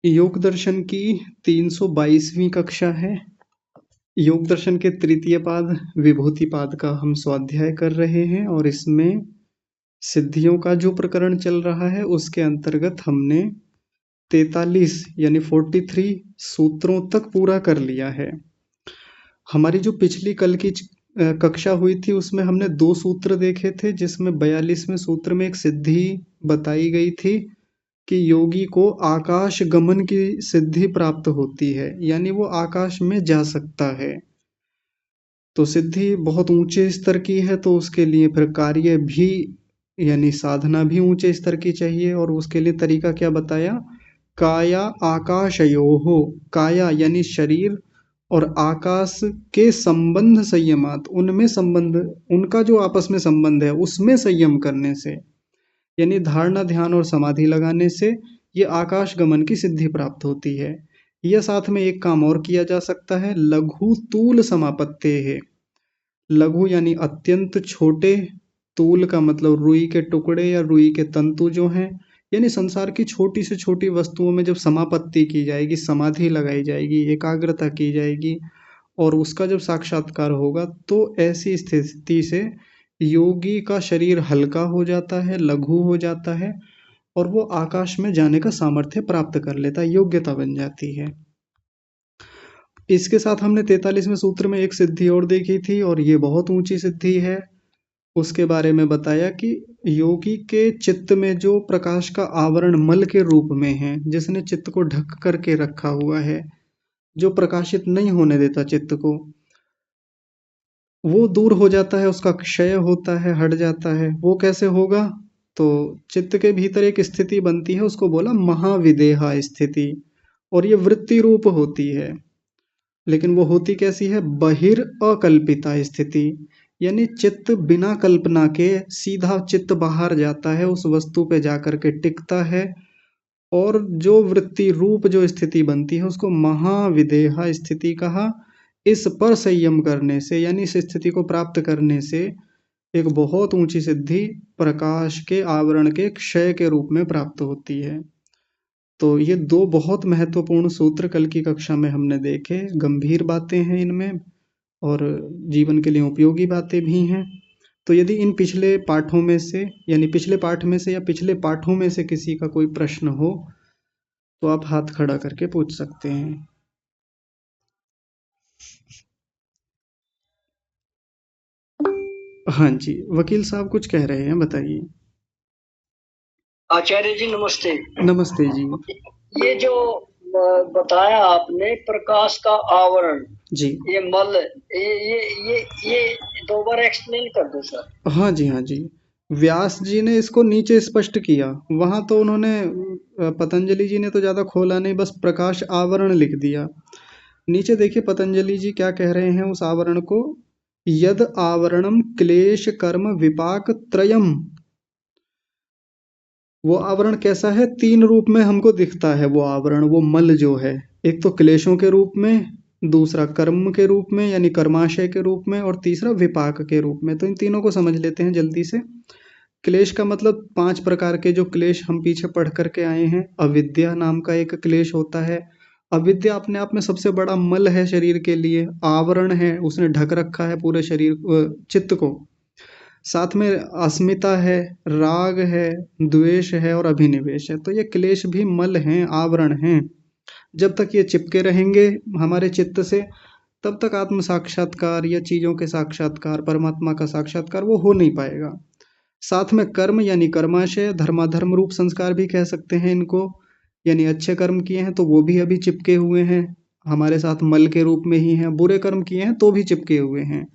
योग दर्शन की 322वीं कक्षा है। योग दर्शन के तृतीय पाद विभूति पाद का हम स्वाध्याय कर रहे हैं और इसमें सिद्धियों का जो प्रकरण चल रहा है उसके अंतर्गत हमने 43 यानी 43 सूत्रों तक पूरा कर लिया है। हमारी जो पिछली कल की कक्षा हुई थी उसमें हमने 2 सूत्र देखे थे, जिसमें 42वें सूत्र में एक सिद्धि बताई गई थी कि योगी को आकाश गमन की सिद्धि प्राप्त होती है, यानी वो आकाश में जा सकता है। तो सिद्धि बहुत ऊंचे स्तर की है, तो उसके लिए फिर कार्य भी यानी साधना भी ऊंचे स्तर की चाहिए। और उसके लिए तरीका क्या बताया? काया आकाशयोः, काया यानी शरीर और आकाश के संबंध संयमात, उनमें संबंध, उनका जो आपस में संबंध है उसमें संयम करने से, यानी धारणा ध्यान और समाधि लगाने से ये आकाश गमन की सिद्धि प्राप्त होती है। यह साथ में एक काम और किया जा सकता है, लघु तूल समापत्ते है। लघु यानी अत्यंत छोटे, तूल का मतलब रुई के टुकड़े या रुई के तंतु जो हैं, यानी संसार की छोटी से छोटी वस्तुओं में जब समापत्ति की जाएगी, समाधि लगाई जाएगी, एकाग्रता की जाएगी और उसका जब साक्षात्कार होगा, तो ऐसी स्थिति से योगी का शरीर हल्का हो जाता है, लघु हो जाता है और वो आकाश में जाने का सामर्थ्य प्राप्त कर लेता है, योग्यता बन जाती है। इसके साथ हमने 43वें सूत्र में एक सिद्धि और देखी थी और ये बहुत ऊंची सिद्धि है। उसके बारे में बताया कि योगी के चित्त में जो प्रकाश का आवरण मल के रूप में है, जिसने चित्त को ढक करके रखा हुआ है, जो प्रकाशित नहीं होने देता चित्त को, वो दूर हो जाता है, उसका क्षय होता है, हट जाता है। वो कैसे होगा? तो चित्त के भीतर एक स्थिति बनती है, उसको बोला महाविदेहा स्थिति, और ये वृत्ति रूप होती है। लेकिन वो होती कैसी है? बहिर अकल्पिता स्थिति, यानी चित्त बिना कल्पना के सीधा चित्त बाहर जाता है, उस वस्तु पे जाकर के टिकता है और जो वृत्ति रूप जो स्थिति बनती है उसको महाविदेहा स्थिति कहा। इस पर संयम करने से, यानी इस स्थिति को प्राप्त करने से एक बहुत ऊंची सिद्धि प्रकाश के आवरण के क्षय के रूप में प्राप्त होती है। तो ये 2 बहुत महत्वपूर्ण सूत्र कल की कक्षा में हमने देखे। गंभीर बातें हैं इनमें और जीवन के लिए उपयोगी बातें भी हैं। तो यदि इन पिछले पाठों में से, यानी पिछले पाठ में से या पिछले पाठों में से किसी का कोई प्रश्न हो तो आप हाथ खड़ा करके पूछ सकते हैं। हाँ जी, वकील साहब कुछ कह रहे हैं, बताइए। आचार्य जी नमस्ते। नमस्ते जी। ये जो बताया आपने प्रकाश का आवरण, जी ये मल, ये 2 बार एक्सप्लेन कर दो सर। हाँ जी, हाँ जी। व्यास जी ने इसको नीचे स्पष्ट किया, वहां तो उन्होंने पतंजलि जी ने तो ज्यादा खोला नहीं, बस प्रकाश आवरण लिख दिया। नीचे देखिए पतंजलि जी क्या कह रहे हैं उस आवरण को। यद आवरणम क्लेश कर्म विपाक त्रयम, वो आवरण कैसा है? 3 रूप में हमको दिखता है वो आवरण, वो मल जो है। एक तो क्लेशों के रूप में, दूसरा कर्म के रूप में यानी कर्माशय के रूप में, और तीसरा विपाक के रूप में। तो इन तीनों को समझ लेते हैं जल्दी से। क्लेश का मतलब 5 प्रकार के जो क्लेश हम पीछे पढ़ करके आए हैं। अविद्या नाम का एक क्लेश होता है। अविद्या अपने आप में सबसे बड़ा मल है शरीर के लिए, आवरण है, उसने ढक रखा है पूरे शरीर चित्त को। साथ में अस्मिता है, राग है, द्वेष है और अभिनिवेश है। तो ये क्लेश भी मल हैं, आवरण हैं। जब तक ये चिपके रहेंगे हमारे चित्त से, तब तक आत्म साक्षात्कार या चीजों के साक्षात्कार, परमात्मा का साक्षात्कार वो हो नहीं पाएगा। साथ में कर्म यानी कर्माशय, धर्माधर्म रूप संस्कार भी कह सकते हैं इनको, यानी अच्छे कर्म किए हैं तो वो भी अभी चिपके हुए हैं, हमारे साथ मल के रूप में ही हैं। बुरे कर्म किए हैं तो भी चिपके हुए हैं।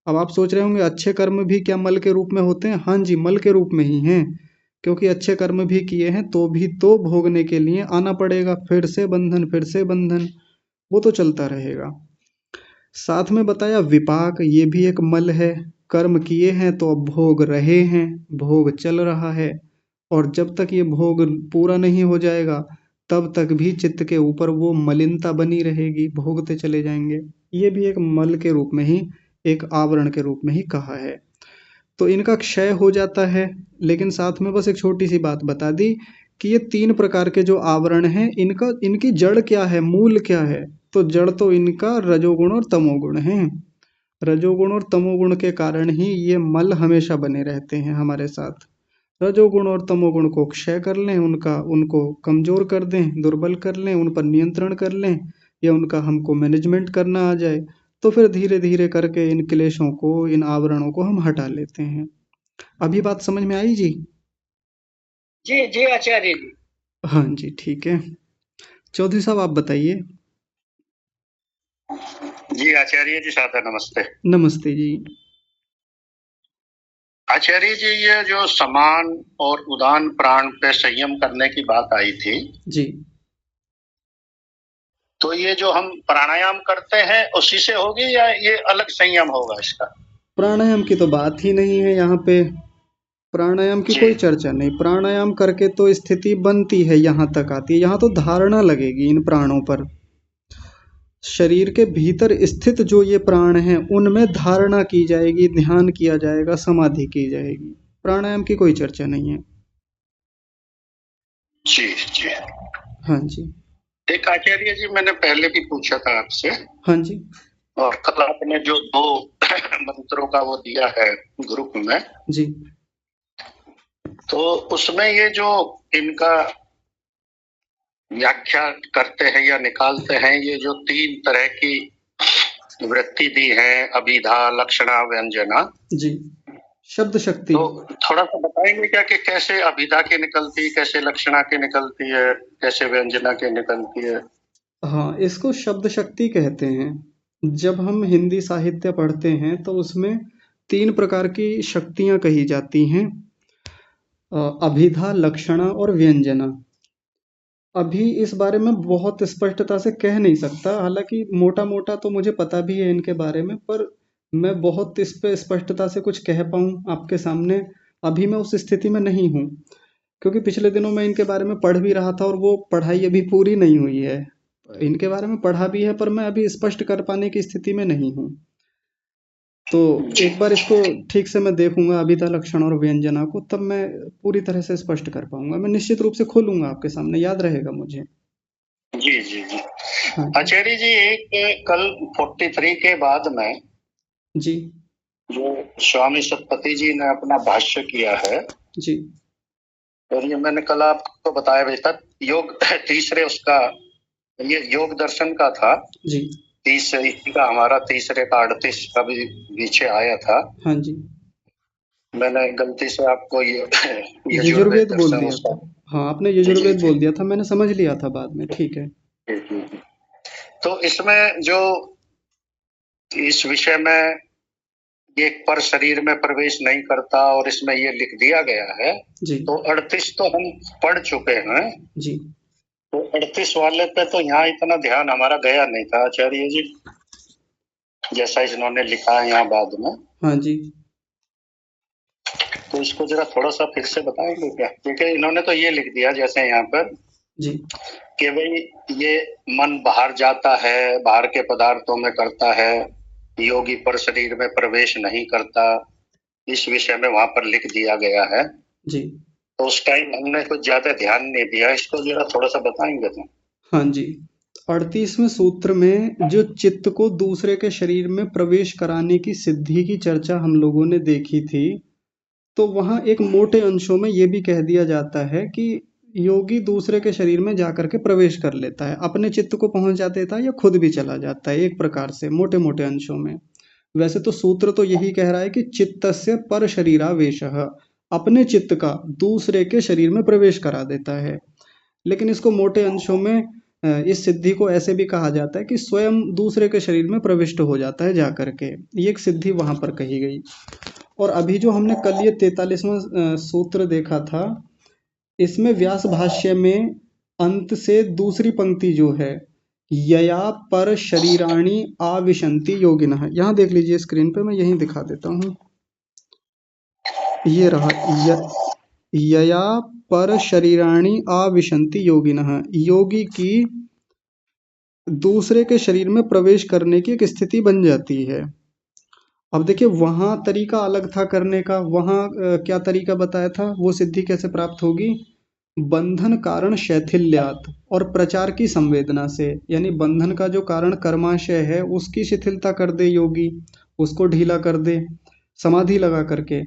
अब आप सोच रहे होंगे अच्छे कर्म भी क्या मल के रूप में होते हैं? हाँ जी, मल के रूप में ही हैं, क्योंकि अच्छे कर्म भी किए हैं तो भी तो भोगने के लिए आना पड़ेगा, फिर से बंधन, फिर से बंधन, वो तो चलता रहेगा। साथ में बताया विपाक, ये भी एक मल है। कर्म किए हैं तो अब भोग रहे हैं, भोग चल रहा है, और जब तक ये भोग पूरा नहीं हो जाएगा तब तक भी चित्त के ऊपर वो मलिनता बनी रहेगी, भोगते चले जाएंगे। ये भी एक मल के रूप में ही, एक आवरण के रूप में ही कहा है। तो इनका क्षय हो जाता है, लेकिन साथ में बस एक छोटी सी बात बता दी कि ये 3 प्रकार के जो आवरण हैं, इनकी जड़ क्या है, मूल क्या है? तो जड़ तो इनका रजोगुण और तमोगुण है। रजोगुण और तमोगुण के कारण ही ये मल हमेशा बने रहते हैं हमारे साथ। रजोगुण और तमोगुण को क्षय कर लें, उनको कमजोर कर दें, दुर्बल कर लें, उन पर नियंत्रण कर लें, या उनका हमको मैनेजमेंट करना आ जाए, तो फिर धीरे धीरे करके इन क्लेशों को, इन आवरणों को हम हटा लेते हैं। अभी बात समझ में आई जी? जी जी आचार्य जी। हाँ जी, ठीक है। चौधरी साहब आप बताइए। जी आचार्य जी, सादर नमस्ते। नमस्ते जी। आचार्य जी, ये जो समान और उदान प्राण पे संयम करने की बात आई थी जी, तो ये जो हम प्राणायाम करते हैं उसी से होगी या ये अलग संयम होगा इसका? प्राणायाम की तो बात ही नहीं है यहाँ पे। प्राणायाम की जी कोई चर्चा नहीं। प्राणायाम करके तो स्थिति बनती है, यहाँ तक आती है। यहाँ तो धारणा लगेगी इन प्राणों पर। शरीर के भीतर स्थित जो ये प्राण हैं, उनमें धारणा की जाएगी, ध्यान किया जाएगा, समाधि की जाएगी। प्राणायाम की कोई चर्चा नहीं है। जी जी। हाँ जी। एक आचार्य जी, मैंने पहले भी पूछा था आपसे, हाँ जी। और कल आपने जो 2 मंत्रों का वो दिया है ग्रुप में, जी। तो उसमें ये जो इनका व्याख्या करते हैं या निकालते हैं, ये जो 3 तरह की वृत्ति दी है, अभिधा, लक्षणा, व्यंजना जी। शब्द शक्ति। तो थोड़ा सा बताएंगे क्या कि कैसे अभिधा की निकलती, कैसे लक्षणा की निकलती है, कैसे व्यंजना की निकलती है? हाँ, इसको शब्द शक्ति कहते हैं। जब हम हिंदी साहित्य पढ़ते हैं तो उसमें 3 प्रकार की शक्तियाँ कही जाती हैं, अभिधा, लक्षणा और व्यंजना। अभी इस बारे में बहुत स्पष्टता से कह नहीं सकता, हालांकि मोटा मोटा तो मुझे पता भी है इनके बारे में, पर मैं बहुत इस पे स्पष्टता से कुछ कह पाऊँ आपके सामने, अभी मैं उस स्थिति में नहीं हूँ। क्योंकि पिछले दिनों मैं इनके बारे में पढ़ भी रहा था और वो पढ़ाई अभी पूरी नहीं हुई है। इनके बारे में पढ़ा भी है, पर मैं अभी स्पष्ट कर पाने की स्थिति में नहीं हूँ। तो एक बार इसको ठीक से मैं देखूंगा, अभिधा, लक्षण और व्यंजना को, तब मैं पूरी तरह से स्पष्ट कर पाऊंगा। मैं निश्चित रूप से खोलूंगा आपके सामने, याद रहेगा मुझे। जी जी जी। हाँ जी। आचार्य जी, एक कल 43 के बाद में जी। जो स्वामी सतपति जी ने अपना भाष्य किया है, जी। और ये मैंने कल आपको बताया भी था, योग तीसरे उसका, ये योग दर्शन का था। जी। 30 का हमारा, तीसरे का 38 का भी पीछे आया था। हाँ जी। मैंने गलती से आपको ये यजुर्वेद यजुर्वेद बोल दर्शन दिया उसका। था। हाँ, आपने जी जी यजुर्वेद जी बोल दिया था, मैंने समझ लिया था बाद में। ठीक है। जी जी जी। तो इसमें जो इस विषय में ये पर शरीर में प्रवेश नहीं करता और इसमें ये लिख दिया गया है, जी। तो 38 तो हम पढ़ चुके हैं। जी। तो 38 वाले पे तो यहाँ इतना ध्यान हमारा गया नहीं था आचार्य जी, जैसा इन्होंने लिखा है यहाँ बाद में। हाँ जी। तो इसको जरा थोड़ा सा फिर से बताएंगे क्या? क्योंकि इन्होंने तो ये लिख दिया जैसे यहाँ पर जी। कि भाई ये मन बाहर जाता है, बाहर के पदार्थों में करता है, योगी पर शरीर में प्रवेश नहीं करता, इस विषय में वहां पर लिख दिया गया है। जी। तो उस टाइम हमने कुछ ज्यादा ध्यान नहीं दिया, इसको जरा थोड़ा सा बताएंगे तो। हाँ जी। 38वें सूत्र में जो चित्त को दूसरे के शरीर में प्रवेश कराने की सिद्धि की चर्चा हम लोगों ने देखी थी, तो वहाँ एक मोटे अंशों में ये भी कह दिया जाता है कि योगी दूसरे के शरीर में जाकर के प्रवेश कर लेता है, अपने चित्त को पहुंच जा देता है या खुद भी चला जाता है, एक प्रकार से मोटे मोटे अंशों में। वैसे तो सूत्र तो यही कह रहा है कि चित्तस्य पर शरीरावेशः, अपने चित्त का दूसरे के शरीर में प्रवेश करा देता है। लेकिन इसको मोटे अंशों में इस सिद्धि को ऐसे भी कहा जाता है कि स्वयं दूसरे के शरीर में प्रविष्ट हो जाता है जाकर के, ये एक सिद्धि वहां पर कही गई। और अभी जो हमने कल ये 43वां सूत्र देखा था, इसमें व्यास भाष्य में अंत से दूसरी पंक्ति जो है, यया पर शरीराणि आविशंति योगिनः, यहाँ देख लीजिए स्क्रीन पे, मैं यहीं दिखा देता हूँ। ये रहा यया पर शरीराणि आविशंति योगिनः, योगी की दूसरे के शरीर में प्रवेश करने की एक स्थिति बन जाती है। अब देखिए, वहां तरीका अलग था करने का, वहां क्या तरीका बताया था, वो सिद्धि कैसे प्राप्त होगी। बंधन कारण शैथिल्यात और प्रचार की संवेदना से, यानी बंधन का जो कारण कर्माशय है उसकी शिथिलता कर दे योगी, उसको ढीला कर दे समाधि लगा करके।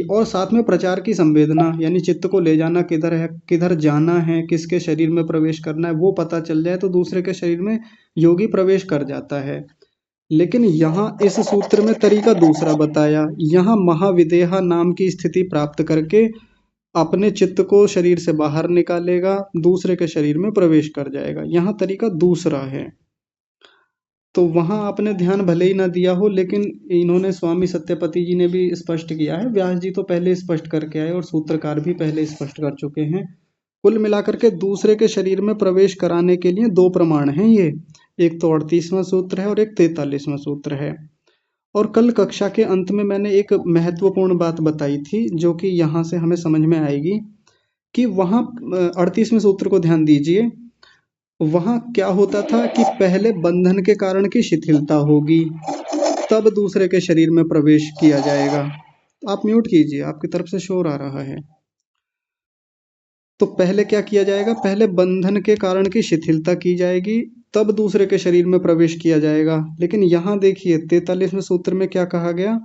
और साथ में प्रचार की संवेदना, यानी चित्त को ले जाना किधर है, किधर जाना है, किसके शरीर में प्रवेश करना है वो पता चल जाए तो दूसरे के शरीर में योगी प्रवेश कर जाता है। लेकिन यहाँ इस सूत्र में तरीका दूसरा बताया। यहाँ महाविदेहा नाम की स्थिति प्राप्त करके अपने चित्त को शरीर से बाहर निकालेगा, दूसरे के शरीर में प्रवेश कर जाएगा। यहाँ तरीका दूसरा है। तो वहां आपने ध्यान भले ही ना दिया हो, लेकिन इन्होंने स्वामी सत्यपति जी ने भी स्पष्ट किया है, व्यास जी तो पहले स्पष्ट करके आए और सूत्रकार भी पहले स्पष्ट कर चुके हैं। कुल मिलाकर के दूसरे के शरीर में प्रवेश कराने के लिए दो प्रमाण हैं ये, एक तो 38वां सूत्र है और एक 43वां सूत्र है। और कल कक्षा के अंत में मैंने एक महत्वपूर्ण बात बताई थी जो कि यहाँ से हमें समझ में आएगी कि वहाँ 38वें सूत्र को ध्यान दीजिए। वहाँ क्या होता था कि पहले बंधन के कारण की शिथिलता होगी, तब दूसरे के शरीर में प्रवेश किया जाएगा। आप म्यूट कीजिए, आपकी तरफ से शोर आ रहा है। तो पहले क्या किया जाएगा, पहले बंधन के कारण की शिथिलता की जाएगी, तब दूसरे के शरीर में प्रवेश किया जाएगा। लेकिन यहाँ देखिए 43वें सूत्र में क्या कहा गया,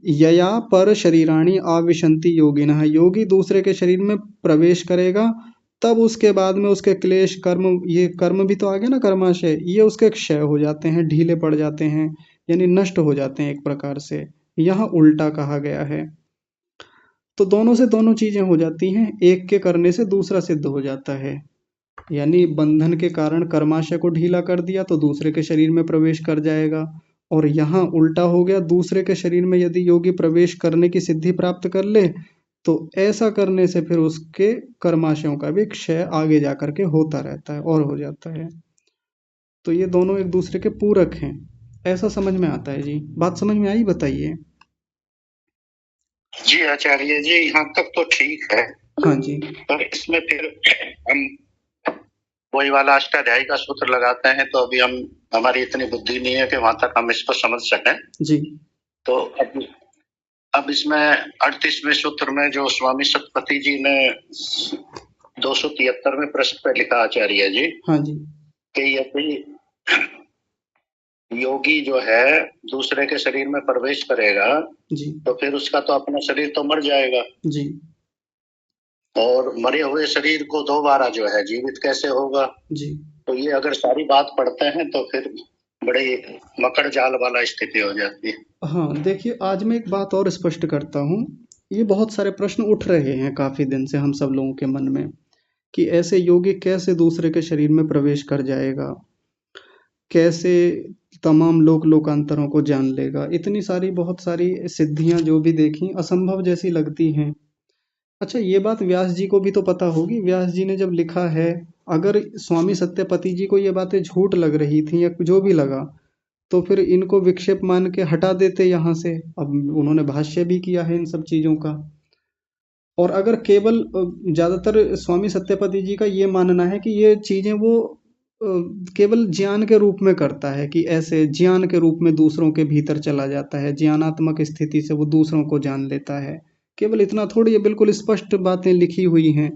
यया पर शरीराणि आविशंति योगिनः, योगी दूसरे के शरीर में प्रवेश करेगा, तब उसके बाद में उसके क्लेश कर्म, ये कर्म भी तो आ गया ना कर्माशय, ये उसके क्षय हो जाते हैं, ढीले पड़ जाते हैं, यानी नष्ट हो जाते हैं एक प्रकार से। यहाँ उल्टा कहा गया है। तो दोनों से दोनों चीजें हो जाती हैं, एक के करने से दूसरा सिद्ध हो जाता है। यानी बंधन के कारण कर्माशय को ढीला कर दिया तो दूसरे के शरीर में प्रवेश कर जाएगा, और यहाँ उल्टा हो गया, दूसरे के शरीर में यदि योगी प्रवेश करने की सिद्धि प्राप्त कर ले तो ऐसा करने से फिर उसके कर्माशयों का भी क्षय आगे जाकर के होता रहता है और हो जाता है। तो ये दोनों एक दूसरे के पूरक हैं, ऐसा समझ में आता है जी। बात समझ में आई, बताइए। जी आचार्य जी, यहाँ तक तो ठीक है। हाँ जी। पर इसमें फिर हम वही वाला अष्टाध्यायी का सूत्र लगाते हैं, तो अभी हमारी इतनी बुद्धि नहीं है कि वहां तक हम इसको समझ सकें जी। तो अब इसमें 38वें सूत्र में जो स्वामी सतपति जी ने 273वें प्रश्न पे लिखा आचार्य जी, हाँ जी, कि यदि योगी जो है दूसरे के शरीर में प्रवेश करेगा जी, तो फिर उसका तो अपना शरीर तो मर जाएगा जी, और मरे हुए शरीर को दोबारा जो है जीवित कैसे होगा। जी। तो ये अगर सारी बात पढ़ते हैं तो फिर बड़ी मकड़ जाल वाला स्थिति हो जाती है। हाँ देखिए, आज मैं एक बात और स्पष्ट करता हूँ। ये बहुत सारे प्रश्न उठ रहे हैं काफी दिन से हम सब लोगों के मन में कि ऐसे योगी कैसे दूसरे के शरीर में प्रवेश कर जाएगा, कैसे तमाम लोक लोकांतरों को जान लेगा। इतनी सारी बहुत सारी सिद्धियां जो भी देखी असंभव जैसी लगती हैं। अच्छा, ये बात व्यास जी को भी तो पता होगी। व्यास जी ने जब लिखा है, अगर स्वामी सत्यपति जी को ये बातें झूठ लग रही थी या जो भी लगा तो फिर इनको विक्षेप मान के हटा देते यहाँ से। अब उन्होंने भाष्य भी किया है इन सब चीजों का। और अगर केवल ज्यादातर स्वामी सत्यपति जी का ये मानना है कि ये चीजें वो केवल ज्ञान के रूप में करता है, कि ऐसे ज्ञान के रूप में दूसरों के भीतर चला जाता है, ज्ञानात्मक स्थिति से वो दूसरों को जान लेता है। केवल इतना थोड़ी, ये बिल्कुल स्पष्ट बातें लिखी हुई हैं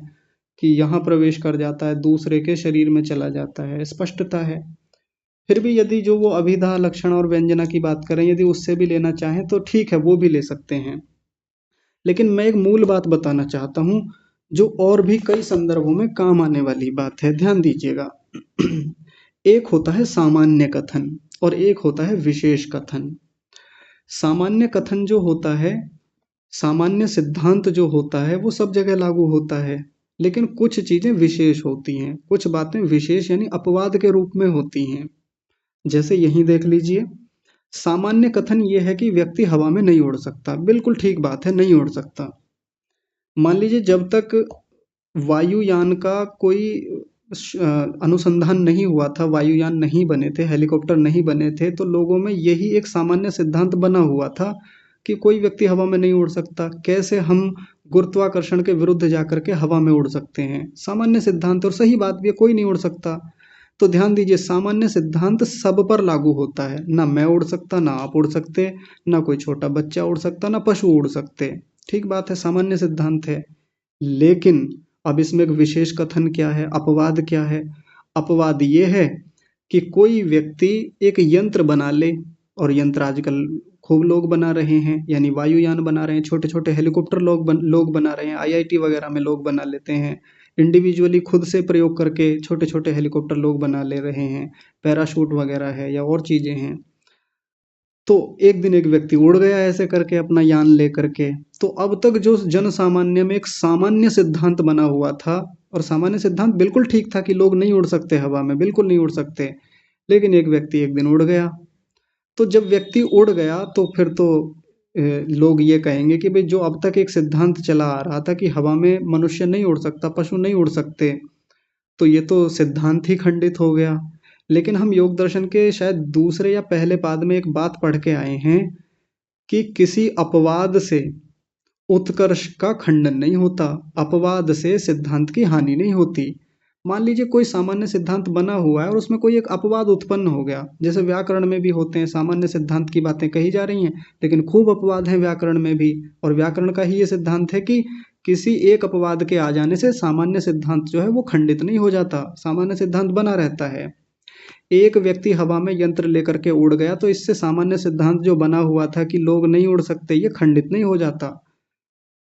कि यहाँ प्रवेश कर जाता है, दूसरे के शरीर में चला जाता है, स्पष्टता है। फिर भी यदि जो वो अभिधा लक्षण और व्यंजना की बात करें, यदि उससे भी लेना चाहें तो ठीक है, वो भी ले सकते हैं। लेकिन मैं एक मूल बात बताना चाहता हूँ जो और भी कई संदर्भों में काम आने वाली बात है, ध्यान दीजिएगा। एक होता है सामान्य कथन और एक होता है विशेष कथन। सामान्य कथन जो होता है, सामान्य सिद्धांत जो होता है वो सब जगह लागू होता है, लेकिन कुछ चीजें विशेष होती हैं, कुछ बातें विशेष यानी अपवाद के रूप में होती हैं। जैसे यहीं देख लीजिए, सामान्य कथन ये है कि व्यक्ति हवा में नहीं उड़ सकता, बिल्कुल ठीक बात है, नहीं उड़ सकता। मान लीजिए जब तक वायुयान का कोई अनुसंधान नहीं हुआ था, वायुयान नहीं बने थे, हेलीकॉप्टर नहीं बने थे, तो लोगों में यही एक सामान्य सिद्धांत बना हुआ था कि कोई व्यक्ति हवा में नहीं उड़ सकता। कैसे हम गुरुत्वाकर्षण के विरुद्ध जाकर के हवा में उड़ सकते हैं, सामान्य सिद्धांत, और सही बात भी है, कोई नहीं उड़ सकता। तो ध्यान दीजिए, सामान्य सिद्धांत सब पर लागू होता है, ना मैं उड़ सकता, ना आप उड़ सकते, ना कोई छोटा बच्चा उड़ सकता, ना पशु उड़ सकते। ठीक बात है, सामान्य सिद्धांत है। लेकिन अब इसमें एक विशेष कथन क्या है, अपवाद क्या है? अपवाद ये है कि कोई व्यक्ति एक यंत्र बना ले, और यंत्र आजकल खूब लोग बना रहे हैं, यानी वायुयान बना रहे हैं, छोटे छोटे हेलीकॉप्टर लोग बना रहे हैं, आईआईटी वगैरह में लोग बना लेते हैं, इंडिविजुअली खुद से प्रयोग करके छोटे छोटे हेलीकॉप्टर लोग बना ले रहे हैं, पैराशूट वगैरह है या और चीज़ें हैं। तो एक दिन एक व्यक्ति उड़ गया ऐसे करके अपना यान ले करके। तो अब तक जो जन सामान्य में एक सामान्य सिद्धांत बना हुआ था, और सामान्य सिद्धांत बिल्कुल ठीक था कि लोग नहीं उड़ सकते हवा में, बिल्कुल नहीं उड़ सकते, लेकिन एक व्यक्ति एक दिन उड़ गया। तो जब व्यक्ति उड़ गया तो फिर तो लोग ये कहेंगे कि भाई जो अब तक एक सिद्धांत चला आ रहा था कि हवा में मनुष्य नहीं उड़ सकता, पशु नहीं उड़ सकते, तो ये तो सिद्धांत ही खंडित हो गया। लेकिन हम योग दर्शन के शायद दूसरे या पहले पाद में एक बात पढ़ के आए हैं कि किसी अपवाद से उत्कर्ष का खंडन नहीं होता, अपवाद से सिद्धांत की हानि नहीं होती। मान लीजिए कोई सामान्य सिद्धांत बना हुआ है और उसमें कोई एक अपवाद उत्पन्न हो गया, जैसे व्याकरण में भी होते हैं, सामान्य सिद्धांत की बातें कही जा रही हैं लेकिन खूब अपवाद हैं व्याकरण में भी, और व्याकरण का ही ये सिद्धांत है कि किसी एक अपवाद के आ जाने से सामान्य सिद्धांत जो है वो खंडित नहीं हो जाता, सामान्य सिद्धांत बना रहता है। एक व्यक्ति हवा में यंत्र लेकर के उड़ गया तो इससे सामान्य सिद्धांत जो बना हुआ था कि लोग नहीं उड़ सकते, ये खंडित नहीं हो जाता।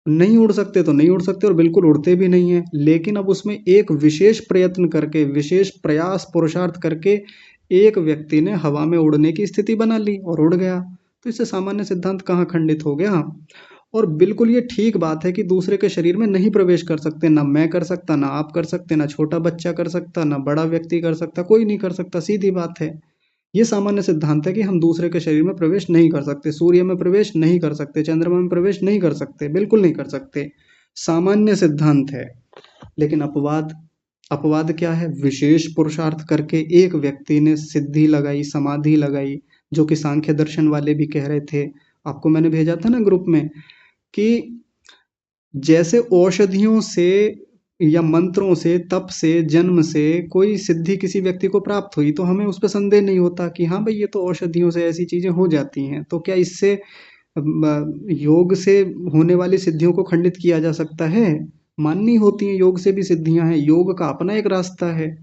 नहीं उड़ सकते तो नहीं उड़ सकते और बिल्कुल उड़ते भी नहीं है, लेकिन अब उसमें एक विशेष प्रयत्न करके, विशेष प्रयास पुरुषार्थ करके एक व्यक्ति ने हवा में उड़ने की स्थिति बना ली और उड़ गया, तो इससे सामान्य सिद्धांत कहाँ खंडित हो गया। और बिल्कुल ये ठीक बात है कि दूसरे के शरीर में नहीं प्रवेश कर सकते, ना मैं कर सकता, ना आप कर सकते, ना छोटा बच्चा कर सकता, ना बड़ा व्यक्ति कर सकता, कोई नहीं कर सकता, सीधी बात है। ये सामान्य सिद्धांत है कि हम दूसरे के शरीर में प्रवेश नहीं कर सकते, सूर्य में प्रवेश नहीं कर सकते, चंद्रमा में प्रवेश नहीं कर सकते, बिल्कुल नहीं कर सकते, सामान्य सिद्धांत है। लेकिन अपवाद, अपवाद क्या है? विशेष पुरुषार्थ करके एक व्यक्ति ने सिद्धि लगाई, समाधि लगाई, जो कि सांख्य दर्शन वाले भी कह रहे थे, आपको मैंने भेजा था ना ग्रुप में, कि जैसे औषधियों से या मंत्रों से, तप से, जन्म से कोई सिद्धि किसी व्यक्ति को प्राप्त हुई तो हमें उस पर संदेह नहीं होता कि हाँ भाई ये तो औषधियों से ऐसी चीजें हो जाती हैं, तो क्या इससे योग से होने वाली सिद्धियों को खंडित किया जा सकता है? माननी होती हैं, योग से भी सिद्धियां हैं, योग का अपना एक रास्ता है।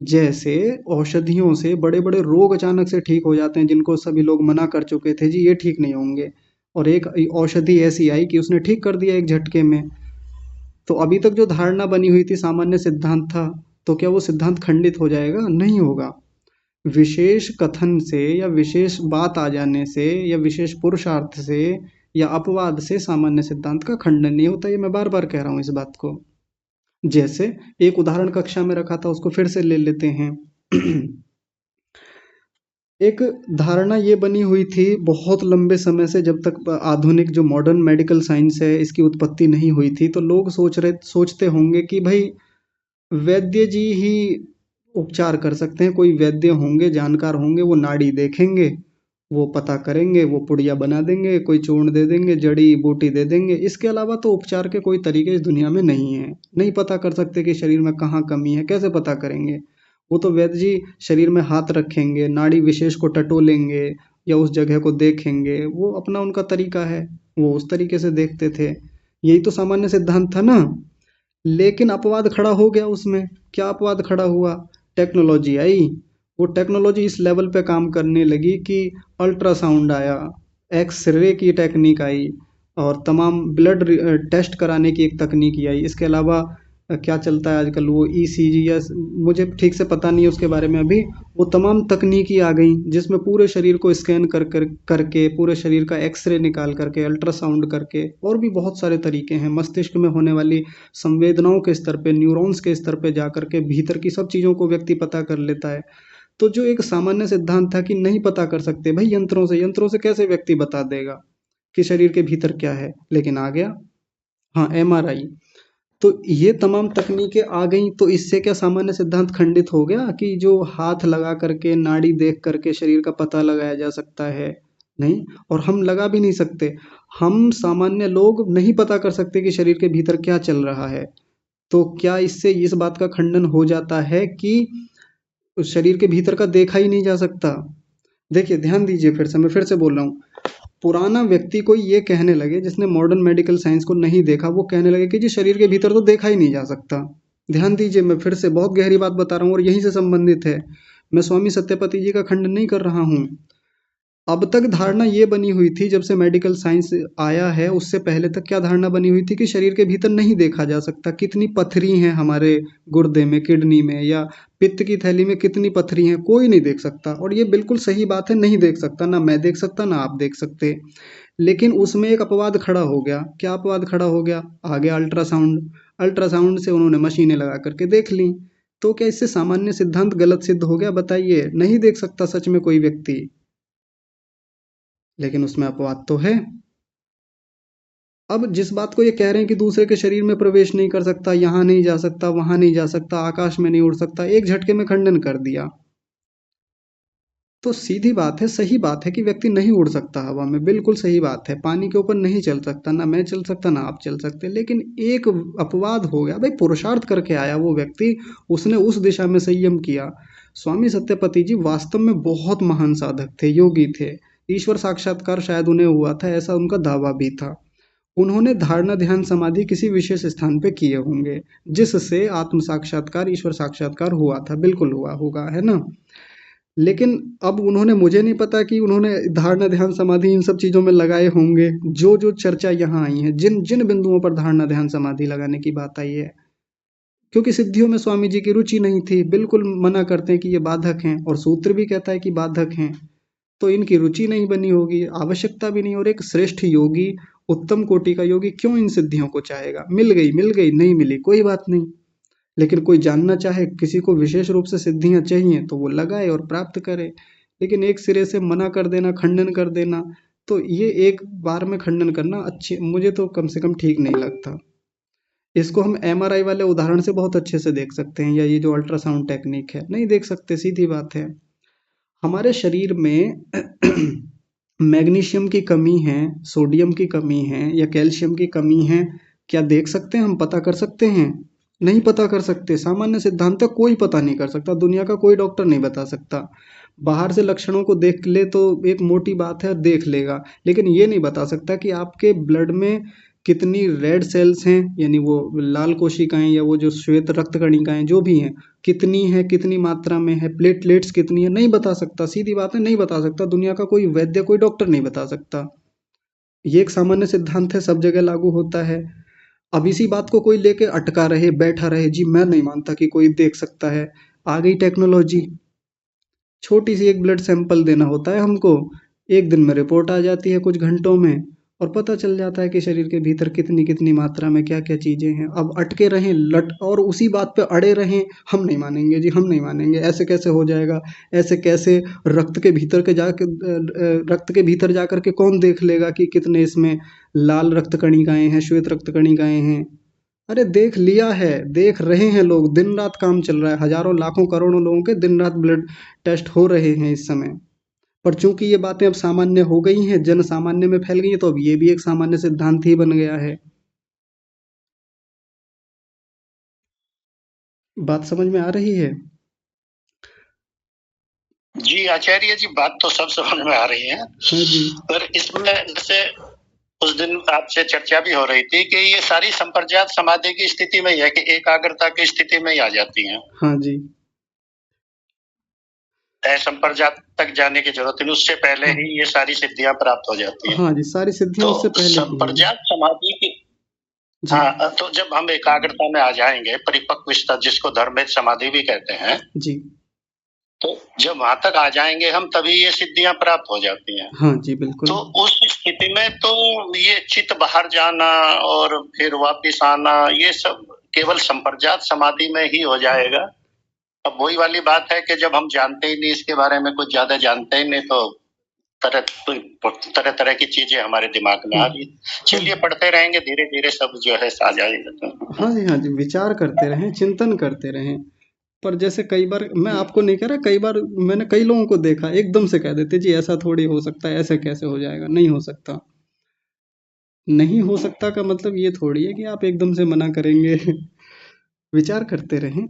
जैसे औषधियों से बड़े बड़े रोग अचानक से ठीक हो जाते हैं, जिनको सभी लोग मना कर चुके थे जी ये ठीक नहीं होंगे, और एक औषधि ऐसी आई कि उसने ठीक कर दिया एक झटके में। तो अभी तक जो धारणा बनी हुई थी, सामान्य सिद्धांत था, तो क्या वो सिद्धांत खंडित हो जाएगा? नहीं होगा। विशेष कथन से या विशेष बात आ जाने से या विशेष पुरुषार्थ से या अपवाद से सामान्य सिद्धांत का खंडन नहीं होता, ये मैं बार बार कह रहा हूँ इस बात को। जैसे एक उदाहरण कक्षा में रखा था, उसको फिर से ले लेते हैं। एक धारणा ये बनी हुई थी बहुत लंबे समय से, जब तक आधुनिक जो मॉडर्न मेडिकल साइंस है इसकी उत्पत्ति नहीं हुई थी, तो लोग सोचते होंगे कि भाई वैद्य जी ही उपचार कर सकते हैं, कोई वैद्य होंगे, जानकार होंगे, वो नाड़ी देखेंगे, वो पता करेंगे, वो पुड़िया बना देंगे, कोई चूर्ण दे देंगे, जड़ी बूटी दे देंगे, इसके अलावा तो उपचार के कोई तरीके इस दुनिया में नहीं है। नहीं पता कर सकते कि शरीर में कहाँ कमी है, कैसे पता करेंगे? वो तो वैद्य जी शरीर में हाथ रखेंगे, नाड़ी विशेष को टटोलेंगे या उस जगह को देखेंगे, वो अपना उनका तरीका है, वो उस तरीके से देखते थे। यही तो सामान्य सिद्धांत था ना। लेकिन अपवाद खड़ा हो गया उसमें। क्या अपवाद खड़ा हुआ? टेक्नोलॉजी आई। वो टेक्नोलॉजी इस लेवल पे काम करने लगी कि अल्ट्रासाउंड आया, एक्सरे की टेक्निक आई, और तमाम ब्लड टेस्ट कराने की एक तकनीक आई। इसके अलावा क्या चलता है आजकल, वो ईसीजी या मुझे ठीक से पता नहीं है उसके बारे में अभी, वो तमाम तकनीकी आ गई जिसमें पूरे शरीर को स्कैन करके पूरे शरीर का एक्सरे निकाल करके, अल्ट्रासाउंड करके, और भी बहुत सारे तरीके हैं, मस्तिष्क में होने वाली संवेदनाओं के स्तर पे, न्यूरॉन्स के स्तर पे जा करके भीतर की सब चीज़ों को व्यक्ति पता कर लेता है। तो जो एक सामान्य सिद्धांत था कि नहीं पता कर सकते भाई यंत्रों से कैसे व्यक्ति बता देगा कि शरीर के भीतर क्या है, लेकिन आ गया, हाँ एमआरआई। तो ये तमाम तकनीकें आ गई, तो इससे क्या सामान्य सिद्धांत खंडित हो गया कि जो हाथ लगा करके, नाड़ी देख करके शरीर का पता लगाया जा सकता है? नहीं, और हम लगा भी नहीं सकते। हम सामान्य लोग नहीं पता कर सकते कि शरीर के भीतर क्या चल रहा है। तो क्या इससे इस बात का खंडन हो जाता है कि उस शरीर के भीतर का देखा ही नहीं जा सकता? देखिए ध्यान दीजिए, फिर से मैं फिर से बोल रहा हूँ, पुराना व्यक्ति कोई ये कहने लगे, जिसने मॉडर्न मेडिकल साइंस को नहीं देखा, वो कहने लगे कि जी शरीर के भीतर तो देखा ही नहीं जा सकता। ध्यान दीजिए, मैं फिर से बहुत गहरी बात बता रहा हूँ और यहीं से संबंधित है। मैं स्वामी सत्यपति जी का खंडन नहीं कर रहा हूँ। अब तक धारणा ये बनी हुई थी, जब से मेडिकल साइंस आया है उससे पहले तक क्या धारणा बनी हुई थी कि शरीर के भीतर नहीं देखा जा सकता। कितनी पथरी हैं हमारे गुर्दे में, किडनी में, या पित्त की थैली में कितनी पथरी हैं, कोई नहीं देख सकता। और ये बिल्कुल सही बात है, नहीं देख सकता, ना मैं देख सकता ना आप देख सकते। लेकिन उसमें एक अपवाद खड़ा हो गया। क्या अपवाद खड़ा हो गया? आ गया अल्ट्रासाउंड। अल्ट्रासाउंड से उन्होंने मशीनें लगा करके देख ली। तो क्या इससे सामान्य सिद्धांत गलत सिद्ध हो गया? बताइए। नहीं देख सकता सच में कोई व्यक्ति, लेकिन उसमें अपवाद तो है। अब जिस बात को ये कह रहे हैं कि दूसरे के शरीर में प्रवेश नहीं कर सकता, यहाँ नहीं जा सकता, वहां नहीं जा सकता, आकाश में नहीं उड़ सकता, एक झटके में खंडन कर दिया। तो सीधी बात है, सही बात है कि व्यक्ति नहीं उड़ सकता हवा में, बिल्कुल सही बात है। पानी के ऊपर नहीं चल सकता, ना मैं चल सकता ना आप चल सकते। लेकिन एक अपवाद हो गया भाई, पुरुषार्थ करके आया वो व्यक्ति, उसने उस दिशा में संयम किया। स्वामी सत्यपति जी वास्तव में बहुत महान साधक थे, योगी थे। ईश्वर साक्षात्कार शायद उन्हें हुआ था, ऐसा उनका दावा भी था। उन्होंने धारणा ध्यान समाधि किसी विशेष स्थान पे किए होंगे, जिससे आत्म साक्षात्कार, ईश्वर साक्षात्कार हुआ था, बिल्कुल हुआ होगा, है ना। लेकिन अब उन्होंने, मुझे नहीं पता कि उन्होंने धारणा ध्यान समाधि इन सब चीज़ों में लगाए होंगे। जो जो चर्चा यहाँ आई है, जिन जिन बिंदुओं पर धारणा ध्यान समाधि लगाने की बात आई है, क्योंकि सिद्धियों में स्वामी जी की रुचि नहीं थी, बिल्कुल मना करते हैं कि ये बाधक हैं, और सूत्र भी कहता है कि बाधक हैं। तो इनकी रुचि नहीं बनी होगी, आवश्यकता भी नहीं। और एक श्रेष्ठ योगी, उत्तम कोटि का योगी क्यों इन सिद्धियों को चाहेगा? मिल गई, नहीं मिली कोई बात नहीं। लेकिन कोई जानना चाहे, किसी को विशेष रूप से सिद्धियां चाहिए, तो वो लगाए और प्राप्त करे। लेकिन एक सिरे से मना कर देना, खंडन कर देना, तो ये एक बार में खंडन करना अच्छे, मुझे तो कम से कम ठीक नहीं लगता। इसको हम एमआरआई वाले उदाहरण से बहुत अच्छे से देख सकते हैं, या ये जो अल्ट्रासाउंड टेक्निक है, नहीं देख सकते, सीधी बात है। हमारे शरीर में मैग्नीशियम की कमी है, सोडियम की कमी है, या कैल्शियम की कमी है, क्या देख सकते हैं हम? पता कर सकते हैं? नहीं पता कर सकते। सामान्य सिद्धांत तक कोई पता नहीं कर सकता, दुनिया का कोई डॉक्टर नहीं बता सकता। बाहर से लक्षणों को देख ले तो एक मोटी बात है, देख लेगा, लेकिन ये नहीं बता सकता कि आपके ब्लड में कितनी रेड सेल्स हैं, यानी वो लाल कोशिकाएं, या वो जो श्वेत रक्त कणिकाएं जो भी हैं, कितनी है, कितनी मात्रा में है, प्लेटलेट्स कितनी है, नहीं बता सकता। सीधी बात है, नहीं बता सकता। दुनिया का कोई वैद्य, कोई डॉक्टर नहीं बता सकता। ये एक सामान्य सिद्धांत है, सब जगह लागू होता है। अब इसी बात को कोई लेके अटका रहे, बैठा रहे, जी मैं नहीं मानता कि कोई देख सकता है। आ गई टेक्नोलॉजी, छोटी सी एक ब्लड सैंपल देना होता है हमको, एक दिन में रिपोर्ट आ जाती है, कुछ घंटों में, और पता चल जाता है कि शरीर के भीतर कितनी कितनी मात्रा में क्या क्या चीज़ें हैं। अब अटके रहें, लट और उसी बात पे अड़े रहें, हम नहीं मानेंगे जी, हम नहीं मानेंगे, ऐसे कैसे हो जाएगा, ऐसे कैसे? रक्त के भीतर जा कर के कौन देख लेगा कि कितने इसमें लाल रक्त कणिकाएं हैं, श्वेत रक्त कणिकाएं हैं? अरे देख लिया है, देख रहे हैं लोग, दिन रात काम चल रहा है, हजारों लाखों करोड़ों लोगों के दिन रात ब्लड टेस्ट हो रहे हैं इस समय। पर चूंकि ये बातें अब सामान्य हो गई हैं, जन सामान्य में फैल गई हैं, तो अब ये भी एक सामान्य सिद्धांत ही बन गया है। बात समझ में आ रही है? जी आचार्य जी, बात तो सब समझ में आ रही है। हाँ जी। पर इसमें जैसे उस दिन आपसे चर्चा भी हो रही थी कि ये सारी संप्रजात समाधि की स्थिति में ही है, कि एकाग्रता की स्थिति में ही आ जाती हैं। हाँ जी। संप्रजात तक जाने की जरूरत नहीं, उससे पहले हाँ, ही ये सारी सिद्धियां प्राप्त हो जाती हैं। हाँ जी, सारी सिद्धियां तो उससे पहले ही है। संप्रजात समाधि की, जी। हाँ, तो जब हम एकाग्रता में आ जाएंगे, परिपक्व स्तर जिसको धर्मेद समाधि भी कहते हैं, जी। तो जब वहां तक आ जाएंगे हम, तभी ये सिद्धियां प्राप्त हो जाती हैं। हाँ जी, बिल्कुल। तो उस स्थिति में तो ये चित्त बाहर जाना और फिर वापिस आना, ये सब केवल संप्रजात समाधि में ही हो जाएगा। अब वही वाली बात है कि जब हम जानते ही नहीं, इसके बारे में कुछ ज्यादा जानते ही नहीं, तो तरह तरह की चीजें हमारे दिमाग में आ रही। चलिए पढ़ते रहेंगे, धीरे धीरे सब जो है आ जाएगा। तो हाँ जी, हाँ जी, विचार करते रहें, चिंतन करते रहें। पर जैसे कई बार, मैं आपको नहीं कह रहा, कई बार मैंने कई लोगों को देखा, एकदम से कह देते जी ऐसा थोड़ी हो सकता है, ऐसे कैसे हो जाएगा, नहीं हो सकता। नहीं हो सकता का मतलब ये थोड़ी है कि आप एकदम से मना करेंगे। विचार करते रहें।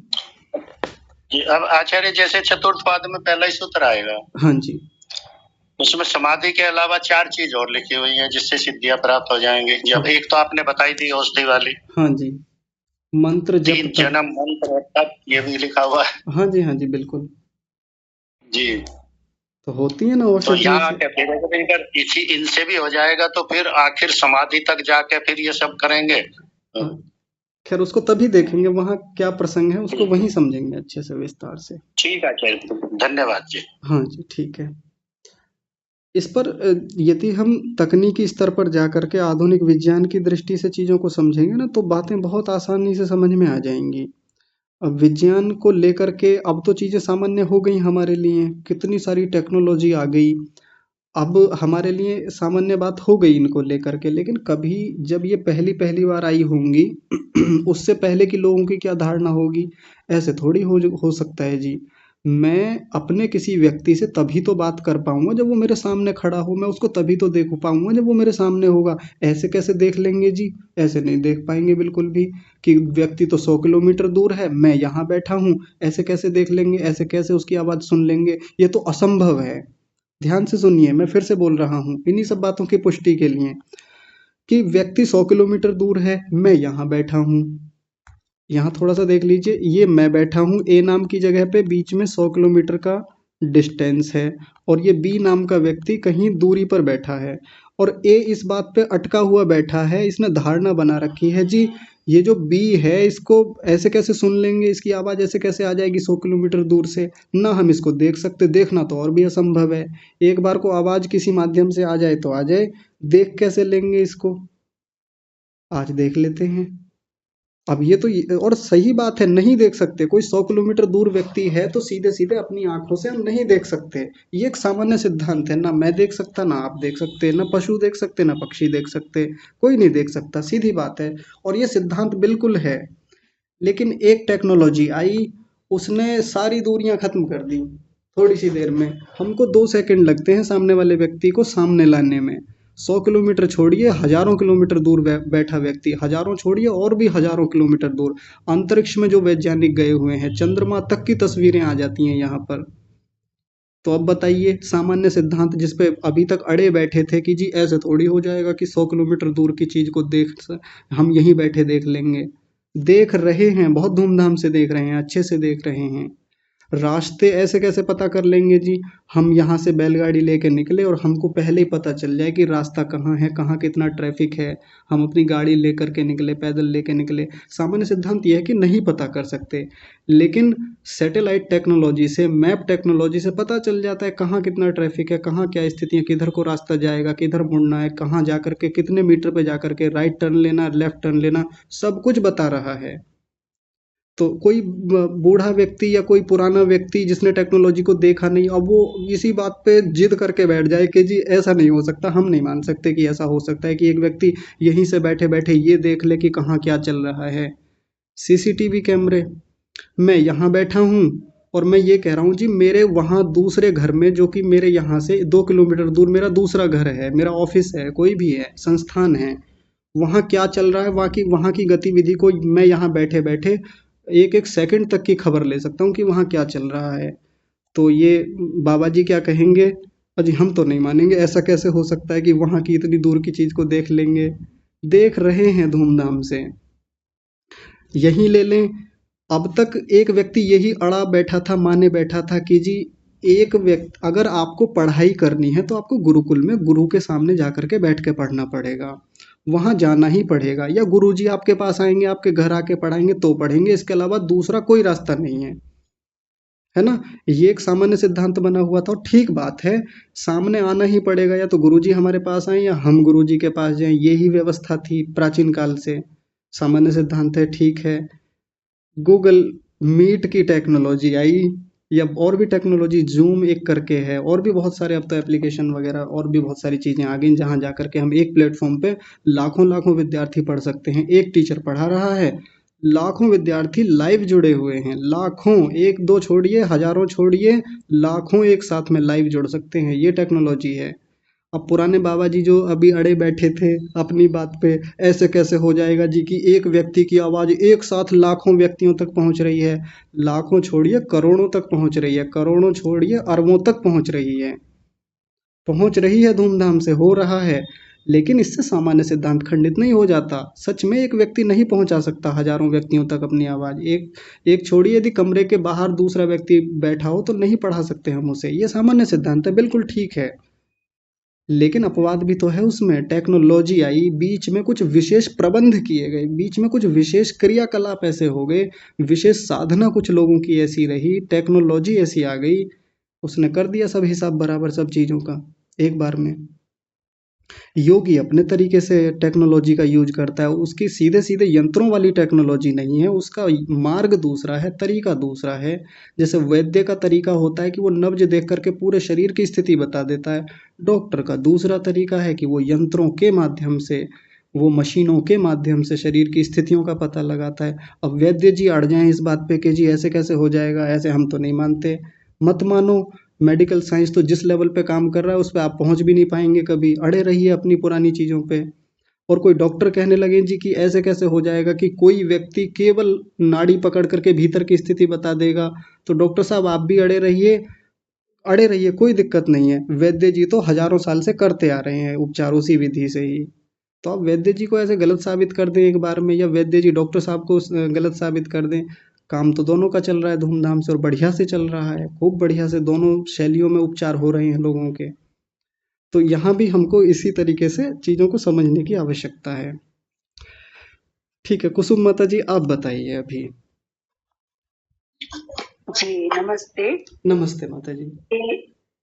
अब आचार्य जैसे चतुर्थ पाद में पहला ही सूत्र आएगा, हाँ जी। उसमें समाधि के अलावा 4 चीज और लिखी हुई है जिससे सिद्धियां प्राप्त हो जाएंगी। जब एक तो आपने बताई थी औषधि वाली, हाँ जी, मंत्र जप 3 तप। जन्म मंत्र और तप, ये भी लिखा हुआ है। हाँ जी बिल्कुल। जी, तो होती है ना तो औषधियों यहाँ से। आके फिर अगर इनसे भी हो जाएगा तो फिर आखिर समाधि तक जाके फिर ये सब करेंगे। खैर उसको तभी देखेंगे, वहाँ क्या प्रसंग है उसको वहीं समझेंगे अच्छे से विस्तार से। ठीक है, धन्यवाद जी। हाँ जी, ठीक है। इस पर यदि हम तकनीकी स्तर पर जाकर के आधुनिक विज्ञान की दृष्टि से चीज़ों को समझेंगे ना, तो बातें बहुत आसानी से समझ में आ जाएंगी। अब विज्ञान को लेकर के अब तो चीज़ें सामान्य हो गई हमारे लिए, कितनी सारी टेक्नोलॉजी आ गई। अब हमारे लिए सामान्य बात हो गई इनको लेकर के, लेकिन कभी जब ये पहली पहली बार आई होंगी उससे पहले के लोगों की क्या धारणा होगी? ऐसे थोड़ी हो सकता है जी। मैं अपने किसी व्यक्ति से तभी तो बात कर पाऊंगा जब वो मेरे सामने खड़ा हो, मैं उसको तभी तो देख पाऊंगा जब वो मेरे सामने होगा। ऐसे कैसे देख लेंगे जी? ऐसे नहीं देख पाएंगे बिल्कुल भी, कि व्यक्ति तो 100 किलोमीटर दूर है, मैं यहाँ बैठा हूँ, ऐसे कैसे देख लेंगे? ऐसे कैसे उसकी आवाज़ सुन लेंगे? ये तो असंभव है। ध्यान से सुनिए, मैं फिर से बोल रहा हूँ इन्हीं सब बातों की पुष्टि के लिए, कि व्यक्ति 100 किलोमीटर दूर है, मैं यहाँ बैठा हूँ। यहाँ थोड़ा सा देख लीजिए, ये मैं बैठा हूँ ए नाम की जगह पे, बीच में 100 किलोमीटर का डिस्टेंस है, और ये बी नाम का व्यक्ति कहीं दूरी पर बैठा है, और ए इस बात पे अटका हुआ बैठा है, इसने धारणा बना रखी है जी ये जो बी है इसको ऐसे कैसे सुन लेंगे, इसकी आवाज़ ऐसे कैसे आ जाएगी 100 किलोमीटर दूर से? ना हम इसको देख सकते, देखना तो और भी असंभव है। एक बार को आवाज़ किसी माध्यम से आ जाए तो आ जाए, देख कैसे लेंगे इसको? आज देख लेते हैं। अब ये तो और सही बात है, नहीं देख सकते। कोई 100 किलोमीटर दूर व्यक्ति है तो सीधे सीधे अपनी आंखों से हम नहीं देख सकते। ये एक सामान्य सिद्धांत है, ना मैं देख सकता, ना आप देख सकते, ना पशु देख सकते, ना पक्षी देख सकते, कोई नहीं देख सकता, सीधी बात है। और ये सिद्धांत बिल्कुल है। लेकिन एक टेक्नोलॉजी आई, उसने सारी दूरियां खत्म कर दी थोड़ी सी देर में। हमको 2 सेकंड लगते हैं सामने वाले व्यक्ति को सामने लाने में। 100 किलोमीटर छोड़िए, हजारों किलोमीटर दूर बैठा व्यक्ति, हजारों छोड़िए और भी हजारों किलोमीटर दूर अंतरिक्ष में जो वैज्ञानिक गए हुए हैं, चंद्रमा तक की तस्वीरें आ जाती हैं यहाँ पर। तो अब बताइए, सामान्य सिद्धांत जिस पे अभी तक अड़े बैठे थे कि जी ऐसे थोड़ी हो जाएगा कि 100 किलोमीटर दूर की चीज को हम यहीं बैठे देख लेंगे। देख रहे हैं, बहुत धूमधाम से देख रहे हैं, अच्छे से देख रहे हैं। रास्ते ऐसे कैसे पता कर लेंगे जी? हम यहाँ से बैलगाड़ी लेके निकले और हमको पहले ही पता चल जाए कि रास्ता कहाँ है, कहाँ कितना ट्रैफिक है। हम अपनी गाड़ी लेकर के निकले, पैदल लेके निकले, सामान्य सिद्धांत यह है कि नहीं पता कर सकते। लेकिन सैटेलाइट टेक्नोलॉजी से, मैप टेक्नोलॉजी से पता चल जाता है कहाँ कितना ट्रैफिक है, कहाँ क्या स्थिति है, किधर को रास्ता जाएगा, किधर मुड़ना है, कहाँ जा करके कितने मीटर पे जा करके राइट टर्न लेना, लेफ्ट टर्न लेना, सब कुछ बता रहा है। तो कोई बूढ़ा व्यक्ति या कोई पुराना व्यक्ति जिसने टेक्नोलॉजी को देखा नहीं, अब वो इसी बात पे जिद करके बैठ जाए कि जी ऐसा नहीं हो सकता, हम नहीं मान सकते कि ऐसा हो सकता है कि एक व्यक्ति यहीं से बैठे बैठे ये देख ले कि कहाँ क्या चल रहा है। सीसीटीवी कैमरे, मैं यहाँ बैठा हूँ और मैं ये कह रहा हूँ जी मेरे वहाँ दूसरे घर में, जो कि मेरे यहाँ से 2 किलोमीटर दूर मेरा दूसरा घर है, मेरा ऑफिस है, कोई भी है, संस्थान है, वहाँ क्या चल रहा है, वहाँ की गतिविधि को मैं यहाँ बैठे बैठे एक एक सेकंड तक की खबर ले सकता हूँ कि वहाँ क्या चल रहा है। तो ये बाबा जी क्या कहेंगे? अजी हम तो नहीं मानेंगे, ऐसा कैसे हो सकता है कि वहाँ की इतनी दूर की चीज़ को देख लेंगे? देख रहे हैं धूमधाम से। यही ले लें, अब तक एक व्यक्ति यही अड़ा बैठा था, माने बैठा था कि जी एक व्यक्ति, अगर आपको पढ़ाई करनी है तो आपको गुरुकुल में गुरु के सामने जा कर के बैठ के पढ़ना पड़ेगा, वहाँ जाना ही पड़ेगा, या गुरुजी आपके पास आएंगे, आपके घर आके पढ़ाएंगे तो पढ़ेंगे, इसके अलावा दूसरा कोई रास्ता नहीं है ना? ये एक सामान्य सिद्धांत बना हुआ था, और ठीक बात है, सामने आना ही पड़ेगा, या तो गुरुजी हमारे पास आए या हम गुरुजी के पास जाएं, यही व्यवस्था थी प्राचीन काल से। सामान्य सिद्धांत है, ठीक है। गूगल मीट की टेक्नोलॉजी आई, या और भी टेक्नोलॉजी, जूम एक करके है, और भी बहुत सारे अब तो एप्लीकेशन वगैरह और भी बहुत सारी चीज़ें आ गई जहाँ जा करके हम एक प्लेटफॉर्म पे लाखों लाखों विद्यार्थी पढ़ सकते हैं। एक टीचर पढ़ा रहा है, लाखों विद्यार्थी लाइव जुड़े हुए हैं, लाखों, एक दो छोड़िए, हजारों छोड़िए, लाखों एक साथ में लाइव जुड़ सकते हैं, ये टेक्नोलॉजी है। अब पुराने बाबा जी जो अभी अड़े बैठे थे अपनी बात पे, ऐसे कैसे हो जाएगा जी कि एक व्यक्ति की आवाज़ एक साथ लाखों व्यक्तियों तक पहुंच रही है? लाखों छोड़िए, करोड़ों तक पहुंच रही है, करोड़ों छोड़िए, अरबों तक पहुंच रही है। पहुंच रही है, धूमधाम से हो रहा है, लेकिन इससे सामान्य सिद्धांत खंडित नहीं हो जाता। सच में एक व्यक्ति नहीं पहुंचा सकता हजारों व्यक्तियों तक अपनी आवाज। एक एक छोड़िए, यदि कमरे के बाहर दूसरा व्यक्ति बैठा हो तो नहीं पढ़ा सकते हम उसे। ये सामान्य सिद्धांत है, बिल्कुल ठीक है। लेकिन अपवाद भी तो है उसमें। टेक्नोलॉजी आई, बीच में कुछ विशेष प्रबंध किए गए, बीच में कुछ विशेष क्रियाकलाप ऐसे हो गए, विशेष साधना कुछ लोगों की ऐसी रही, टेक्नोलॉजी ऐसी आ गई, उसने कर दिया सब हिसाब बराबर सब चीज़ों का एक बार में। योगी अपने तरीके से टेक्नोलॉजी का यूज करता है, उसकी सीधे सीधे यंत्रों वाली टेक्नोलॉजी नहीं है, उसका मार्ग दूसरा है, तरीका दूसरा है। जैसे वैद्य का तरीका होता है कि वो नब्ज देख करके पूरे शरीर की स्थिति बता देता है, डॉक्टर का दूसरा तरीका है कि वो यंत्रों के माध्यम से, वो मशीनों के माध्यम से शरीर की स्थितियों का पता लगाता है। अब वैद्य जी अड़ जाएं इस बात पे कि जी ऐसे कैसे हो जाएगा, ऐसे हम तो नहीं मानते, मत मानो। मेडिकल साइंस तो जिस लेवल पे काम कर रहा है उस पे आप पहुंच भी नहीं पाएंगे कभी, अड़े रहिए अपनी पुरानी चीज़ों पे। और कोई डॉक्टर कहने लगे जी कि ऐसे कैसे हो जाएगा कि कोई व्यक्ति केवल नाड़ी पकड़ करके भीतर की स्थिति बता देगा, तो डॉक्टर साहब आप भी अड़े रहिए, अड़े रहिए, कोई दिक्कत नहीं है। वैद्य जी तो हजारों साल से करते आ रहे हैं उपचार उसी विधि से ही। तो आप वैद्य जी को ऐसे गलत साबित कर दें एक बार में, या वैद्य जी डॉक्टर साहब को गलत साबित कर दें। काम तो दोनों का चल रहा है धूमधाम से और बढ़िया से चल रहा है, खूब बढ़िया से दोनों शैलियों में उपचार हो रहे हैं लोगों के। तो यहाँ भी हमको इसी तरीके से चीज़ों को समझने की आवश्यकता है। ठीक है, कुसुम माता जी आप बताइए अभी। जी नमस्ते। नमस्ते माता जी।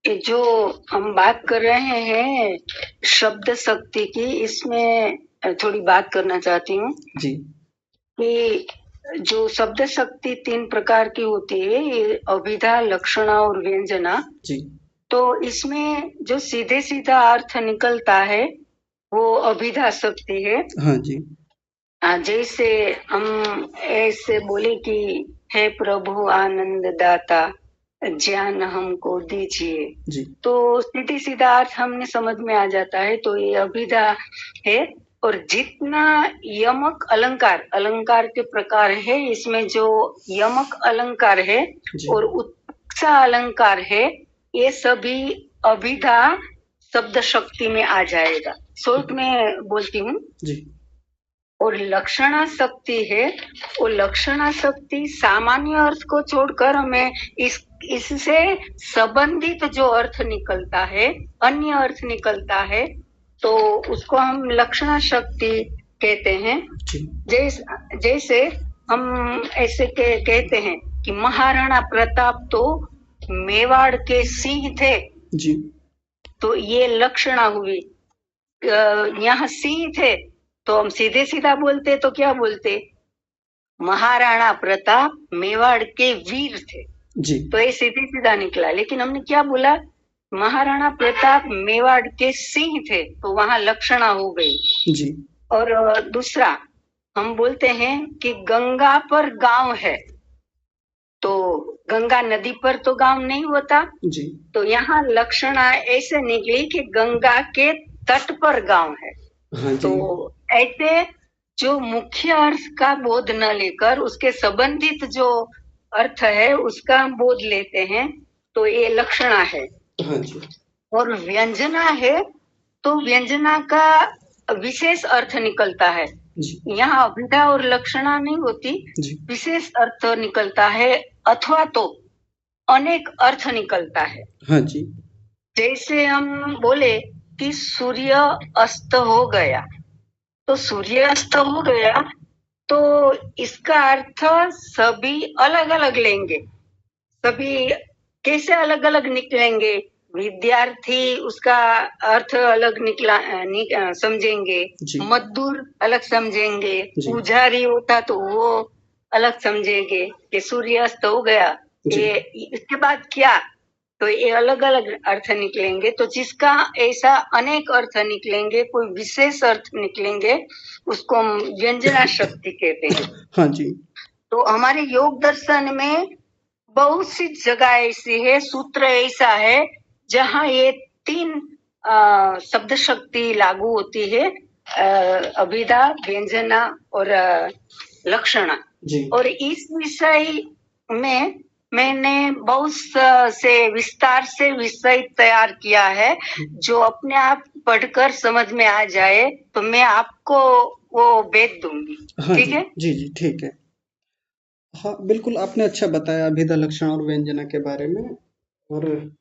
ये जो हम बात कर रहे हैं शब्द शक्ति की, इसमें थोड़ी बात करना चाहती हूँ जी कि जो शब्द शक्ति 3 प्रकार की होती है, ये अभिधा, लक्षणा और व्यंजना। जी तो इसमें जो सीधे सीधा अर्थ निकलता है वो अभिधा शक्ति है। हाँ जी जैसे हम ऐसे बोले कि हे प्रभु आनंद दाता ज्ञान हमको दीजिए, जी तो सीधी सीधा अर्थ हमने समझ में आ जाता है, तो ये अभिधा है। और जितना यमक अलंकार, अलंकार के प्रकार है, इसमें जो यमक अलंकार है जी और उत्प्रेक्षा अलंकार है, ये सभी अभिधा शब्द शक्ति में आ जाएगा। शॉर्ट में बोलती हूँ। जी और लक्षणा शक्ति है, वो लक्षणा शक्ति सामान्य अर्थ को छोड़कर हमें इससे संबंधित जो अर्थ निकलता है, अन्य अर्थ निकलता है, तो उसको हम लक्षणा शक्ति कहते हैं। जी जैसे हम ऐसे कहते हैं कि महाराणा प्रताप तो मेवाड़ के सिंह थे, जी तो ये लक्षणा हुई। यहाँ सिंह थे तो हम सीधे सीधा बोलते तो क्या बोलते, महाराणा प्रताप मेवाड़ के वीर थे, जी तो ये सीधे सीधा निकला। लेकिन हमने क्या बोला, महाराणा प्रताप मेवाड़ के सिंह थे, तो वहां लक्षणा हो गई। जी और दूसरा हम बोलते हैं कि गंगा पर गांव है, तो गंगा नदी पर तो गांव नहीं होता, जी तो यहाँ लक्षणा ऐसे निकली कि गंगा के तट पर गांव है। हाँ जी तो ऐसे जो मुख्य अर्थ का बोध न लेकर उसके संबंधित जो अर्थ है उसका बोध लेते हैं, तो ये लक्षणा है। हाँ जी और व्यंजना है तो व्यंजना का विशेष अर्थ निकलता है। जी यहाँ अभिधा और लक्षणा नहीं होती, जी विशेष अर्थ निकलता है, अथवा तो अनेक अर्थ निकलता है। हाँ जी जैसे हम बोले कि सूर्य अस्त हो गया, तो सूर्य अस्त हो गया, तो इसका अर्थ सभी अलग अलग लेंगे। सभी कैसे अलग अलग निकलेंगे, विद्यार्थी उसका अर्थ अलग समझेंगे, मजदूर अलग समझेंगे, पुजारी होता तो वो अलग समझेंगे कि सूर्य अस्त हो गया, ये इसके बाद क्या, तो ये अलग अलग अर्थ निकलेंगे। तो जिसका ऐसा अनेक अर्थ निकलेंगे, कोई विशेष अर्थ निकलेंगे, उसको हम व्यंजना शक्ति कहते हैं। हाँ जी तो हमारे योग दर्शन में बहुत सी जगह ऐसी है, सूत्र ऐसा है जहाँ ये 3 शब्द शक्ति लागू होती है, अभिधा, व्यंजना और लक्षणा। और इस विषय में मैंने बहुत से विस्तार से विषय तैयार किया है, जो अपने आप पढ़कर समझ में आ जाए तो मैं आपको वो भेज दूंगी। हाँ ठीक जी, है? जी, जी, ठीक है। हाँ, बिल्कुल आपने अच्छा बताया अभिधा लक्षण और व्यंजना के बारे में, और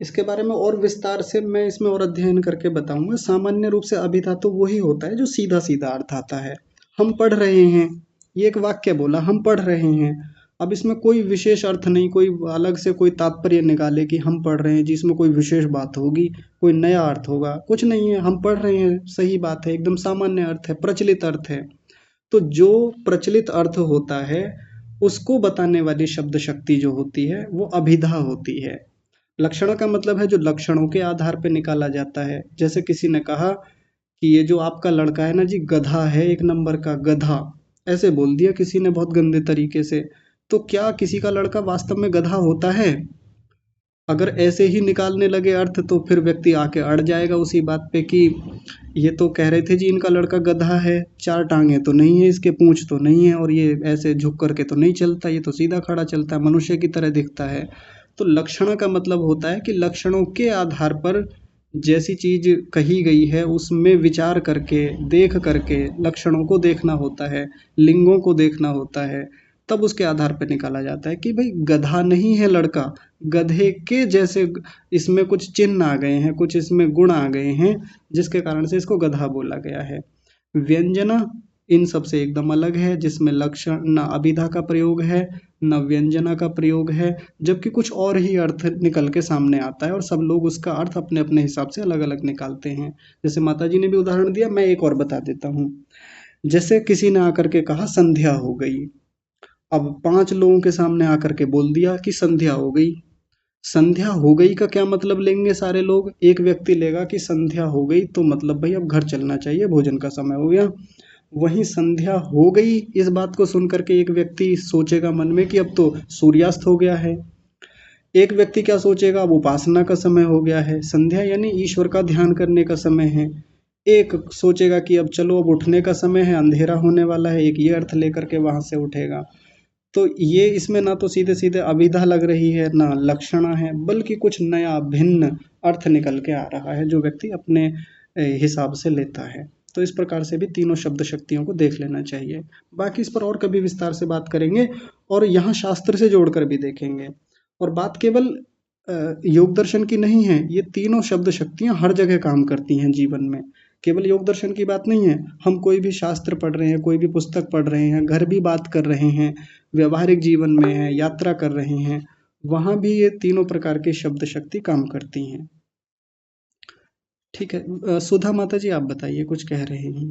इसके बारे में और विस्तार से मैं इसमें और अध्ययन करके बताऊंगा। सामान्य रूप से अभिधा तो वही होता है जो सीधा-सीधा अर्थ आता है। हम पढ़ रहे हैं, ये एक वाक्य बोला, हम पढ़ रहे हैं। अब इसमें कोई विशेष अर्थ नहीं, कोई अलग से कोई तात्पर्य निकाले कि हम पढ़ रहे हैं जी, इसमें कोई विशेष बात होगी, कोई नया अर्थ होगा, कुछ नहीं है। हम पढ़ रहे हैं, सही बात है, एकदम सामान्य अर्थ है, प्रचलित अर्थ है। तो जो प्रचलित अर्थ होता है, उसको बताने वाली शब्द शक्ति जो होती है, वो अभिधा होती है। लक्षण का मतलब है जो लक्षणों के आधार पे निकाला जाता है। जैसे किसी ने कहा कि ये जो आपका लड़का है ना जी, गधा है, 1 नंबर का गधा, ऐसे बोल दिया किसी ने बहुत गंदे तरीके से। तो क्या किसी का लड़का वास्तव में गधा होता है? अगर ऐसे ही निकालने लगे अर्थ तो फिर व्यक्ति आके अड़ जाएगा उसी बात पे कि ये तो कह रहे थे जी इनका लड़का गधा है, 4 टांगें तो नहीं है इसके, पूंछ तो नहीं है, और ये ऐसे झुक करके तो नहीं चलता, ये तो सीधा खड़ा चलता है, मनुष्य की तरह दिखता है। तो लक्षण का मतलब होता है कि लक्षणों के आधार पर जैसी चीज कही गई है उसमें विचार करके, देख करके, लक्षणों को देखना होता है, लिंगों को देखना होता है, तब उसके आधार पर निकाला जाता है कि भाई गधा नहीं है लड़का, गधे के जैसे इसमें कुछ चिन्ह आ गए हैं, कुछ इसमें गुण आ गए हैं, जिसके कारण से इसको गधा बोला गया है। व्यंजना इन सब से एकदम अलग है, जिसमें लक्षण न अभिधा का प्रयोग है, न व्यंजना का प्रयोग है, जबकि कुछ और ही अर्थ निकल के सामने आता है और सब लोग उसका अर्थ अपने अपने हिसाब से अलग अलग निकालते हैं। जैसे माता जी ने भी उदाहरण दिया, मैं एक और बता देता हूँ। जैसे किसी ने आकर के कहा संध्या हो गई, अब 5 लोगों के सामने आकर के बोल दिया कि संध्या हो गई। संध्या हो गई का क्या मतलब लेंगे सारे लोग? एक व्यक्ति लेगा कि संध्या हो गई तो मतलब भाई अब घर चलना चाहिए, भोजन का समय हो गया। वहीं संध्या हो गई इस बात को सुन करके एक व्यक्ति सोचेगा मन में कि अब तो सूर्यास्त हो गया है। एक व्यक्ति क्या सोचेगा, अब उपासना का समय हो गया है, संध्या यानी ईश्वर का ध्यान करने का समय है। एक सोचेगा कि अब चलो अब उठने का समय है, अंधेरा होने वाला है, एक ये अर्थ लेकर के वहां से उठेगा। तो ये इसमें ना तो सीधे सीधे अभिधा लग रही है, ना लक्षणा है, बल्कि कुछ नया भिन्न अर्थ निकल के आ रहा है जो व्यक्ति अपने हिसाब से लेता है। तो इस प्रकार से भी तीनों शब्द शक्तियों को देख लेना चाहिए। बाकी इस पर और कभी विस्तार से बात करेंगे और यहाँ शास्त्र से जोड़कर भी देखेंगे। और बात केवल योग दर्शन की नहीं है, ये तीनों शब्द शक्तियाँ हर जगह काम करती हैं जीवन में। केवल योग दर्शन की बात नहीं है, हम कोई भी शास्त्र पढ़ रहे हैं, कोई भी पुस्तक पढ़ रहे हैं, घर भी बात कर रहे हैं, व्यवहारिक जीवन में है, यात्रा कर रहे हैं, वहां भी ये तीनों प्रकार की शब्द शक्ति काम करती हैं। ठीक है, सुधा माता जी आप बताइए, कुछ कह रहे हैं।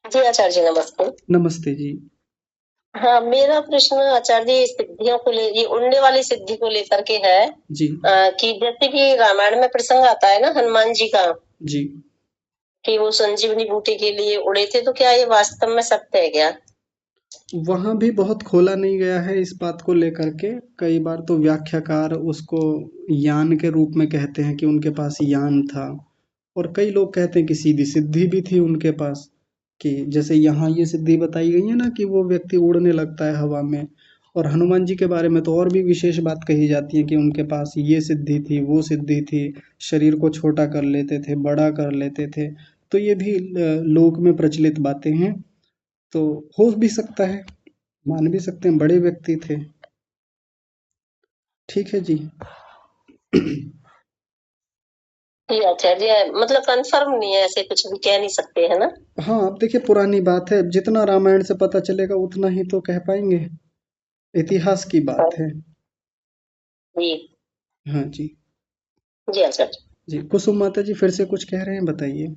जी आचार्य जी नमस्ते। नमस्ते जी। हाँ, मेरा प्रश्न आचार्य जी सिद्धियों को ये उड़ने वाली सिद्धि को लेकर के है जी। कि जैसे कि रामायण में प्रसंग आता है ना हनुमान जी का, जी, कि वो संजीवनी बूटी के लिए उड़े थे, तो क्या ये वास्तव में सत्य है क्या? वहां भी बहुत खोला नहीं गया है इस बात को लेकर के। कई बार तो व्याख्याकार उसको यान के रूप में कहते हैं कि उनके पास यान था, और कई लोग कहते हैं कि सीधी सिद्धि भी थी उनके पास, कि जैसे यहाँ ये सिद्धि बताई गई है ना कि वो व्यक्ति उड़ने लगता है हवा में। और हनुमान जी के बारे में तो और भी विशेष बात कही जाती है कि उनके पास ये सिद्धि थी, वो सिद्धि थी, शरीर को छोटा कर लेते थे, बड़ा कर लेते थे। तो ये भी लोक में प्रचलित बातें हैं, तो हो भी सकता है, मान भी सकते हैं, बड़े व्यक्ति थे। ठीक है जी। जी आचार्य, मतलब कंफर्म नहीं है, ऐसे कुछ भी कह नहीं सकते है ना? हाँ, अब देखिए पुरानी बात है, जितना रामायण से पता चलेगा उतना ही तो कह पाएंगे, इतिहास की बात है। जी हाँ जी। जी आचार्य जी, कुसुम माता जी फिर से कुछ कह रहे हैं, बताइए।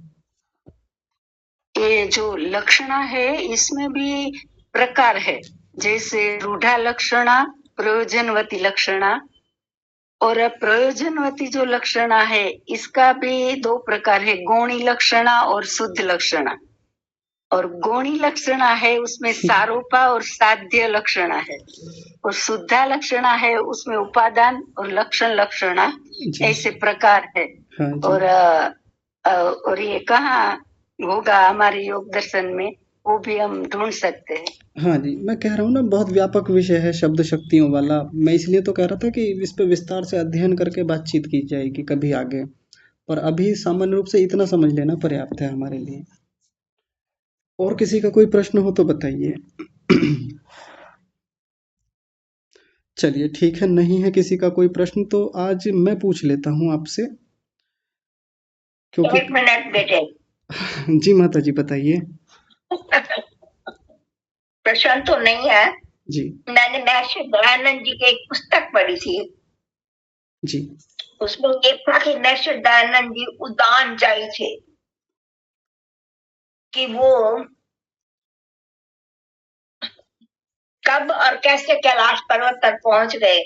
ये जो लक्षणा है इसमें भी प्रकार है, जैसे रूढ़ा लक्षणा, प्रयोजनवती लक्षणा। और प्रयोजनवती जो लक्षणा है इसका भी 2 प्रकार है, गौणी लक्षणा और शुद्ध लक्षणा। और गौणी लक्षणा है उसमें सारूपा और साध्य लक्षणा है, और शुद्धा लक्षणा है उसमें उपादान और लक्षण लक्षणा, ऐसे प्रकार है। हाँ जी। और ये कहाँ होगा हमारे योग दर्शन में, वो भी हम ढूंढ सकते हैं। हाँ जी, मैं कह रहा हूँ ना, बहुत व्यापक विषय है शब्द शक्तियों वाला। मैं इसलिए तो कह रहा था कि इस पे विस्तार से अध्ययन करके बातचीत की जाएगी कभी आगे, पर अभी सामान्य रूप से इतना समझ लेना पर्याप्त है हमारे लिए। और किसी का कोई प्रश्न हो तो बताइए। चलिए ठीक है, नहीं है किसी का कोई प्रश्न तो आज मैं पूछ लेता हूँ आपसे, क्योंकि 1 मिनट बेटे। जी माता जी बताइए। प्रश्न तो नहीं है। जी मैंने महर्षि दयानंद जी की एक पुस्तक पढ़ी थी। जी उसमें ये था कि महर्षि दयानंद जी उदान जाई थे, कि वो कब और कैसे कैलाश पर्वत तक पहुंच गए,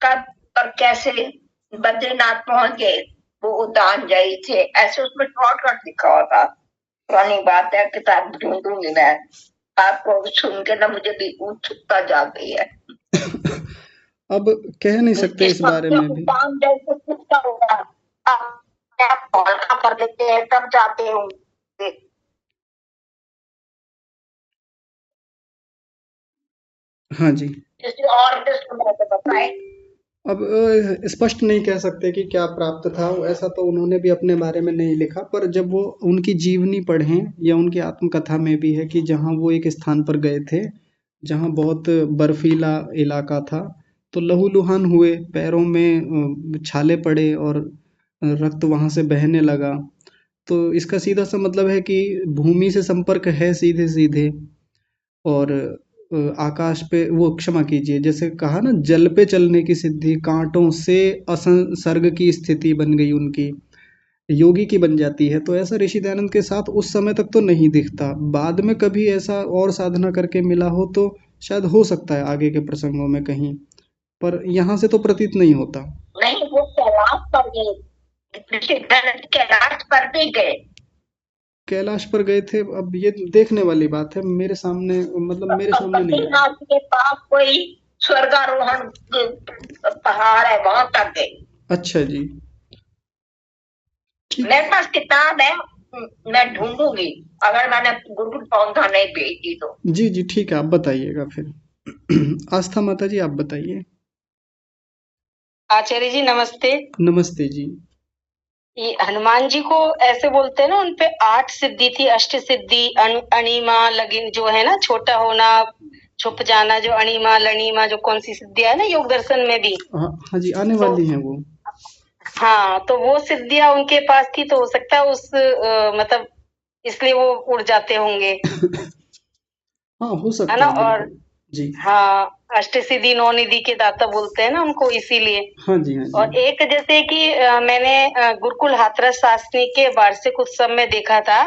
कब और कैसे बद्रीनाथ पहुंच गए, वो उदान जाई थे, ऐसे उसमें शॉर्टकट लिखा हुआ था। पुरानी बात है, किताब ढूंढूंगी मैं। आपको सुन के ना मुझे भी उत्सुकता जाग गई है। अब कह नहीं सकते इस बारे में भी। उदान जैसे किसका होगा, आप कॉल का कर लेते हैं तब जाते होंगे। हाँ जी, किसी और के सुनने को बताए। अब स्पष्ट नहीं कह सकते कि क्या प्राप्त था, ऐसा तो उन्होंने भी अपने बारे में नहीं लिखा, पर जब वो उनकी जीवनी पढ़ें या उनकी आत्मकथा में भी है कि जहाँ वो एक स्थान पर गए थे जहाँ बहुत बर्फीला इलाका था, तो लहूलुहान हुए, पैरों में छाले पड़े और रक्त वहाँ से बहने लगा। तो इसका सीधा सा मतलब है कि भूमि से संपर्क है सीधे सीधे, और आकाश पे, वो क्षमा कीजिए, जैसे कहा ना, जल पे चलने की सिद्धि, कांटों से असंसर्ग की स्थिति बन गई उनकी, योगी की बन जाती है। तो ऐसा ऋषि दयानंद के साथ उस समय तक तो नहीं दिखता, बाद में कभी ऐसा और साधना करके मिला हो तो शायद हो सकता है आगे के प्रसंगों में कहीं, पर यहाँ से तो प्रतीत नहीं होता। नहीं, वो कैलाश पर गए, ऋषि दयानंद कैलाश पर भी गए। कैलाश पर गए थे, अब ये देखने वाली बात है, मेरे सामने, मतलब मेरे अब सामने नहीं आया। बद्रीनाथ के पास कोई स्वर्गारोहण पहाड़ है, वहां तक गए। अच्छा जी, ठीक। मेरे पास किताब है, मैं ढूंढूंगी, अगर मैंने गुरुकुल पौधा नहीं भेजी तो। जी जी ठीक है, आप बताइएगा फिर। आस्था माता जी आप बताइए। आचार्य जी नमस्ते। नमस्ते जी। ये हनुमान जी को ऐसे बोलते हैं ना, उनपे 8 सिद्धि थी, अष्ट सिद्धि, अणिमा लगिन जो है ना, छोटा होना, छुप जाना, जो अणिमा लणिमा, जो कौन सी सिद्धियां है ना योग दर्शन में भी। हाँ जी, आने वाली हैं वो। हाँ, तो वो सिद्धियां उनके पास थी, तो हो सकता है उस मतलब इसलिए वो उड़ जाते होंगे, हाँ हो है सकता ना। है, और बिल्कुल जी। हाँ, अष्ट सिद्धि नौ निधि के दाता बोलते हैं ना उनको, इसीलिए। हाँ जी हाँ जी। और एक जैसे कि मैंने गुरुकुल हाथरस शास्त्री के वार्षिक उत्सव में देखा था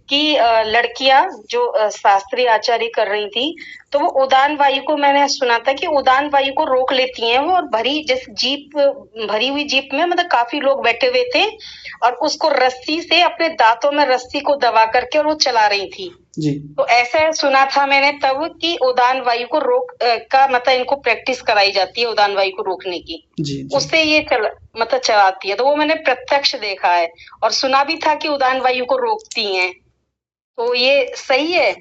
कि लड़कियां जो शास्त्री आचार्य कर रही थी, तो वो उदान वायु को, मैंने सुना था कि उदान वायु को रोक लेती हैं वो, और भरी जैसे जीप, भरी हुई जीप में मतलब काफी लोग बैठे हुए थे, और उसको रस्सी से, अपने दांतों में रस्सी को दबा करके, और वो चला रही थी जी तो ऐसा सुना था मैंने तब कि उदान वायु को रोक का मतलब इनको प्रैक्टिस कराई जाती है उदान वायु को रोकने की, जी जी। उससे ये मतलब चलाती है। तो वो मैंने प्रत्यक्ष देखा है, और सुना भी था कि उदान वायु को रोकती हैं, तो ये सही है।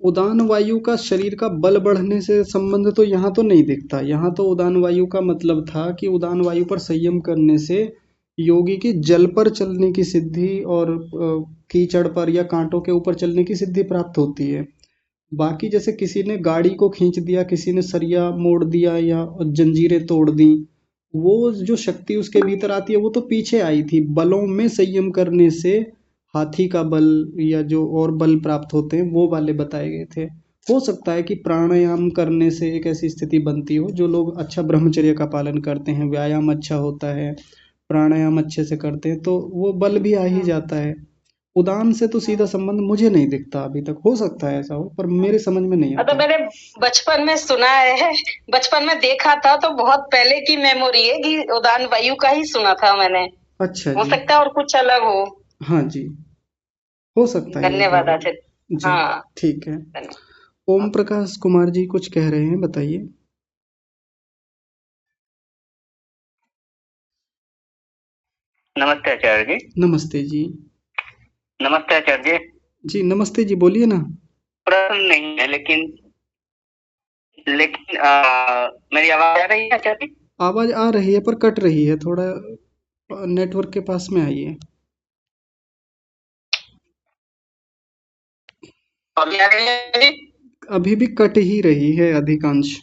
उदान वायु का शरीर का बल बढ़ने से संबंध तो यहाँ तो नहीं दिखता। यहाँ तो उदान वायु का मतलब था कि उदान वायु पर संयम करने से योगी की जल पर चलने की सिद्धि और कीचड़ पर या कांटों के ऊपर चलने की सिद्धि प्राप्त होती है। बाकी जैसे किसी ने गाड़ी को खींच दिया, किसी ने सरिया मोड़ दिया या जंजीरें तोड़ दी, वो जो शक्ति उसके भीतर आती है वो तो पीछे आई थी। बलों में संयम करने से हाथी का बल या जो और बल प्राप्त होते हैं वो वाले बताए गए थे। हो सकता है कि प्राणायाम करने से एक ऐसी स्थिति बनती हो, जो लोग अच्छा ब्रह्मचर्य का पालन करते हैं, व्यायाम अच्छा होता है, प्राणायाम अच्छे से करते हैं, तो वो बल भी आ ही जाता है। उदान से तो सीधा संबंध मुझे नहीं दिखता अभी तक, हो सकता है ऐसा हो, पर मेरे समझ में नहीं तो आता। मैंने बचपन में सुना है, बचपन में देखा था, तो बहुत पहले की मेमोरी है कि उदान वायु का ही सुना था मैंने। अच्छा हो जी। सकता है और कुछ अलग हो। हाँ जी, हो सकता है इस धन्यवाद बारे में। आचार्य। जी हाँ, ठीक है। धन्यवाद। ओम प्रकाश कुमार जी कुछ कह रहे हैं, बताइए। नमस्ते आचार्य जी। नमस्ते जी। नमस्ते आचार्य जी। जी नमस्ते जी, बोलिए ना। प्रश्न नहीं है, लेकिन मेरी आवाज आ रही है क्या अभी? आवाज आ रही है पर कट रही है, थोड़ा नेटवर्क के पास में आइए। अभी आ रही है? अभी भी कट ही रही है अधिकांश।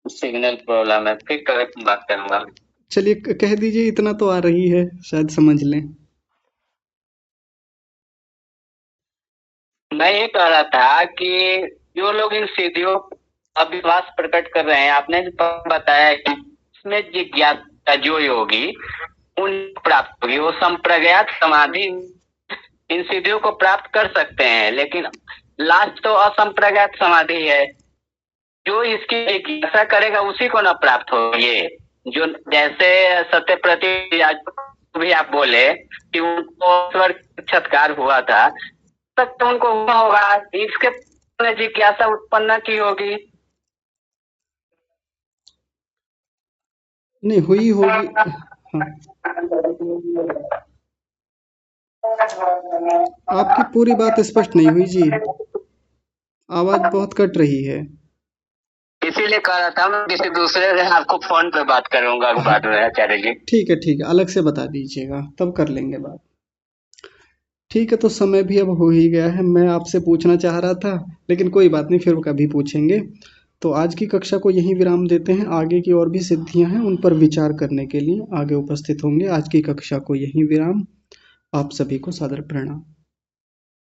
सिग्नल प्रॉब्लम है, फिर करेक्ट बात करूंगा। चलिए कह दीजिए, इतना तो आ रही है, शायद समझ लें। मैं ये कह रहा था कि जो लोग इन सिद्धियों का विश्वास प्रकट कर रहे हैं, आपने जो बताया कि इसमें जिज्ञासा जो योगी उन प्राप्त होगी, वो संप्रज्ञात समाधि इन सिद्धियों को प्राप्त कर सकते हैं, लेकिन लास्ट तो असंप्रज्ञात समाधि है। जो इसकी जिज्ञासा करेगा उसी को न प्राप्त हो। ये जो जैसे सत्य प्रति भी आप बोले कि उनको स्वर साक्षात्कार हुआ था, तक तो उनको हुआ होगा, इसके जिज्ञासा उत्पन्न की होगी। नहीं हुई होगी। हाँ, आपकी पूरी बात स्पष्ट नहीं हुई जी, आवाज बहुत कट रही है। इसीलिए कह रहा था मैं किसी दूसरे से आपको फोन पे बात करूंगा बाद में आचार्य जी। ठीक है, अलग से बता दीजिएगा, तब कर लेंगे बात। ठीक है, तो समय भी अब हो ही गया है। मैं आपसे पूछना चाह रहा था, लेकिन कोई बात नहीं, फिर कभी पूछेंगे। तो आज की कक्षा को यहीं विराम देते हैं। आगे की और भी सिद्धियां हैं, उन पर विचार करने के लिए आगे उपस्थित होंगे। आज की कक्षा को यहीं विराम। आप सभी को सादर प्रणाम।